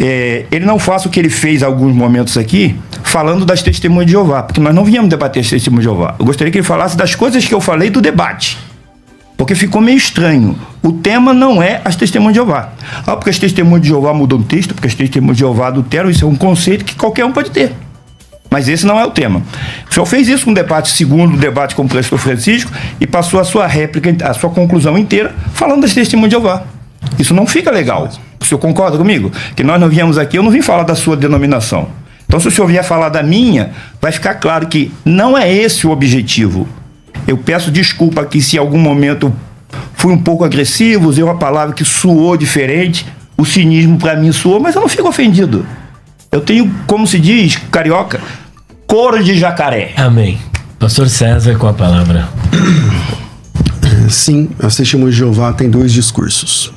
ele não faça o que ele fez em alguns momentos aqui, falando das testemunhas de Jeová, porque nós não viemos debater as testemunhas de Jeová. Eu gostaria que ele falasse das coisas que eu falei do debate, porque ficou meio estranho. O tema não é as testemunhas de Jeová. Porque as testemunhas de Jeová mudam o texto, porque as testemunhas de Jeová adulteram, isso é um conceito que qualquer um pode ter. Mas esse não é o tema. O senhor fez isso no debate, segundo o debate com o pastor Francisco, e passou a sua réplica, a sua conclusão inteira, falando das testemunhas de Jeová. Isso não fica legal. O senhor concorda comigo? Que nós não viemos aqui, eu não vim falar da sua denominação. Então, se o senhor vier falar da minha, vai ficar claro que não é esse o objetivo. Eu peço desculpa aqui se em algum momento fui um pouco agressivo, usei uma palavra que soou diferente, o cinismo para mim soou, mas eu não fico ofendido. Eu tenho, como se diz, carioca, couro de jacaré. Amém. Pastor César com a palavra. Sim, as testemunhas de Jeová tem dois discursos.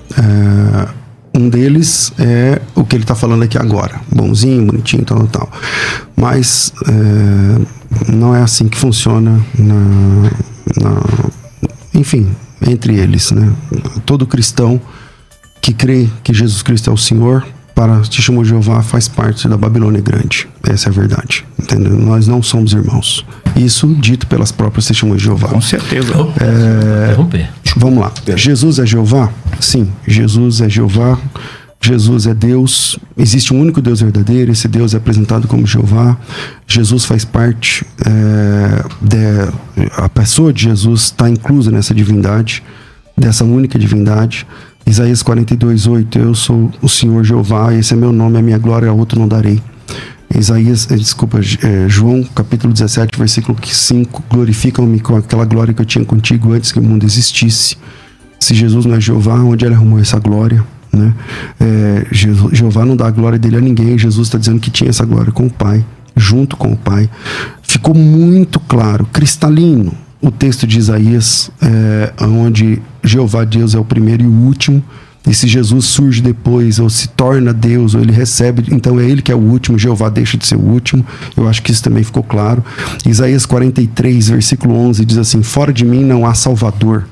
Um deles é o que ele está falando aqui agora. Bonzinho, bonitinho, tal. Mas não é assim que funciona enfim, entre eles, né? Todo cristão que crê que Jesus Cristo é o Senhor, para as testemunhas de Jeová, faz parte da Babilônia Grande. Essa é a verdade, entendeu? Nós não somos irmãos. Isso dito pelas próprias testemunhas de Jeová. Com certeza. Vamos lá. Jesus é Jeová? Sim, Jesus é Jeová. Jesus é Deus. Existe um único Deus verdadeiro. Esse Deus é apresentado como Jeová. Jesus faz parte a pessoa de Jesus está inclusa nessa divindade, dessa única divindade. Isaías 42:8, eu sou o Senhor Jeová, esse é meu nome, a minha glória a outro não darei. João capítulo 17, versículo 5, glorificam-me com aquela glória que eu tinha contigo antes que o mundo existisse. Se Jesus não é Jeová, onde ele arrumou essa glória? Né? Jeová não dá a glória dele a ninguém. Jesus está dizendo que tinha essa glória com o Pai, junto com o Pai. ficou muito claro, cristalino, o texto de Isaías, onde Jeová Deus é o primeiro e o último, e se Jesus surge depois, ou se torna Deus, ou ele recebe, então é ele que é o último, Jeová deixa de ser o último. Eu acho que isso também ficou claro. Isaías 43, versículo 11, diz assim: fora de mim não há Salvador,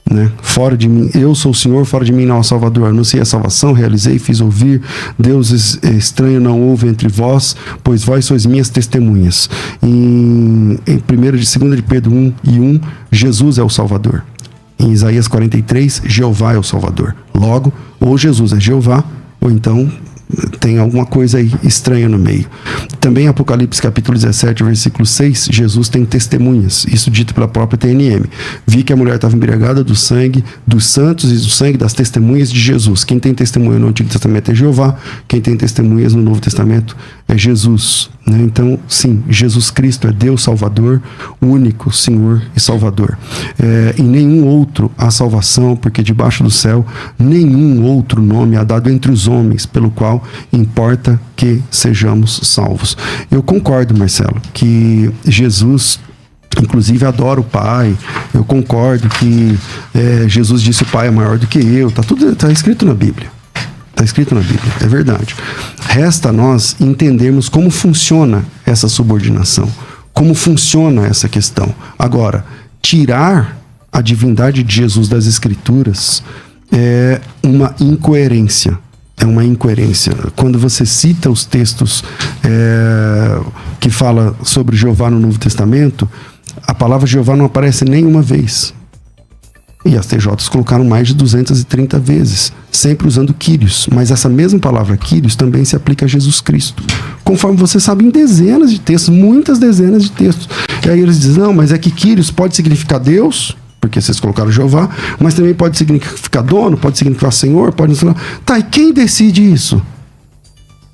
né? Fora de mim, eu sou o Senhor, fora de mim não há Salvador. Anunciei a salvação, realizei, fiz ouvir. Deus estranho não houve entre vós, pois vós sois minhas testemunhas. Em 2 de Pedro 1:1, Jesus é o Salvador. Em Isaías 43, Jeová é o Salvador. Logo, ou Jesus é Jeová, ou então tem alguma coisa aí estranha no meio. Também Apocalipse capítulo 17, versículo 6, Jesus tem testemunhas, isso dito pela própria TNM. Vi que a mulher estava embriagada do sangue dos santos e do sangue das testemunhas de Jesus. Quem tem testemunha no Antigo Testamento é Jeová, quem tem testemunhas no Novo Testamento é Jesus, né? Então, sim, Jesus Cristo é Deus Salvador, único Senhor e Salvador. Em nenhum outro há salvação, porque debaixo do céu nenhum outro nome há dado entre os homens, pelo qual importa que sejamos salvos. Eu concordo, Marcelo, que Jesus inclusive adora o Pai. Eu concordo que Jesus disse: o Pai é maior do que eu. Tá escrito na Bíblia. Está escrito na Bíblia, é verdade. Resta a nós entendermos como funciona essa subordinação, como funciona essa questão. Agora, tirar a divindade de Jesus das Escrituras é uma incoerência. É uma incoerência. Quando você cita os textos que fala sobre Jeová no Novo Testamento, a palavra Jeová não aparece nenhuma vez. E as TJs colocaram mais de 230 vezes, sempre usando Kyrios. Mas essa mesma palavra Kyrios também se aplica a Jesus Cristo. Conforme você sabe, em dezenas de textos, muitas dezenas de textos. E aí eles dizem: não, mas é que Kyrios pode significar Deus, porque vocês colocaram Jeová, mas também pode significar dono, pode significar Senhor, pode significar... Tá, e quem decide isso?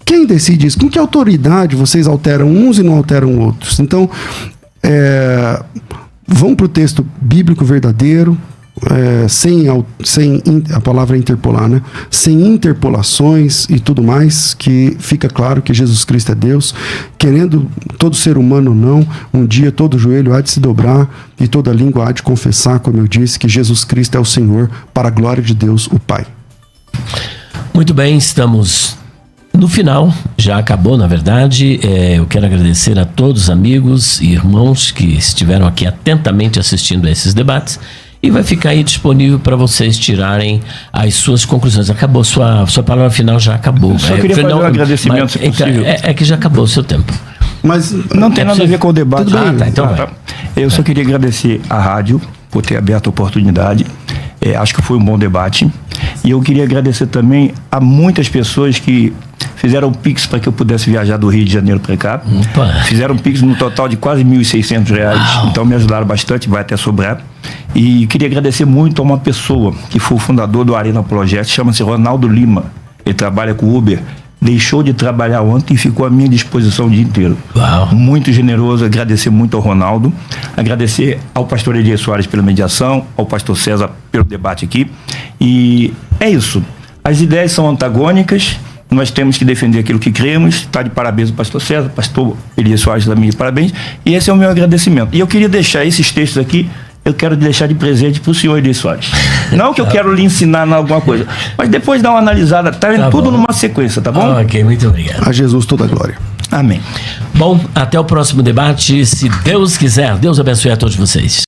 Quem decide isso? Com que autoridade vocês alteram uns e não alteram outros? Então, vão para o texto bíblico verdadeiro, sem a palavra interpolar, né? Sem interpolações e tudo mais, que fica claro que Jesus Cristo é Deus, querendo todo ser humano ou não, um dia todo joelho há de se dobrar e toda língua há de confessar, como eu disse, que Jesus Cristo é o Senhor, para a glória de Deus, o Pai. Muito bem, estamos no final, já acabou na verdade. Eu quero agradecer a todos os amigos e irmãos que estiveram aqui atentamente assistindo a esses debates. E vai ficar aí disponível para vocês tirarem as suas conclusões. Acabou, sua palavra final já acabou. Só queria fazer um agradecimento, se possível. É que já acabou o seu tempo. Mas não tem nada a ver com o debate. Tudo bem. Tá, então vai. Eu só queria agradecer à rádio por ter aberto a oportunidade. Acho que foi um bom debate. E eu queria agradecer também a muitas pessoas que fizeram o Pix para que eu pudesse viajar do Rio de Janeiro para cá. Opa. Fizeram um Pix no total de quase R$1.600. Uau. Então me ajudaram bastante, vai até sobrar. E queria agradecer muito a uma pessoa que foi o fundador do Arena Project, chama-se Ronaldo Lima. Ele trabalha com Uber. Deixou de trabalhar ontem e ficou à minha disposição o dia inteiro. Uau. Muito generoso, agradecer muito ao Ronaldo, agradecer ao pastor Elias Soares pela mediação, ao pastor César pelo debate aqui. E é isso. As ideias são antagônicas, nós temos que defender aquilo que cremos. Está de parabéns o pastor César, pastor Elias Soares também de parabéns. E esse é o meu agradecimento. E eu queria deixar esses textos aqui, eu quero deixar de presente para o senhor Elias Soares. Não que eu quero lhe ensinar em alguma coisa, mas depois dá uma analisada, tá tudo numa sequência, tá bom? Ok, muito obrigado. A Jesus toda a glória. Amém. Bom, até o próximo debate, se Deus quiser. Deus abençoe a todos vocês.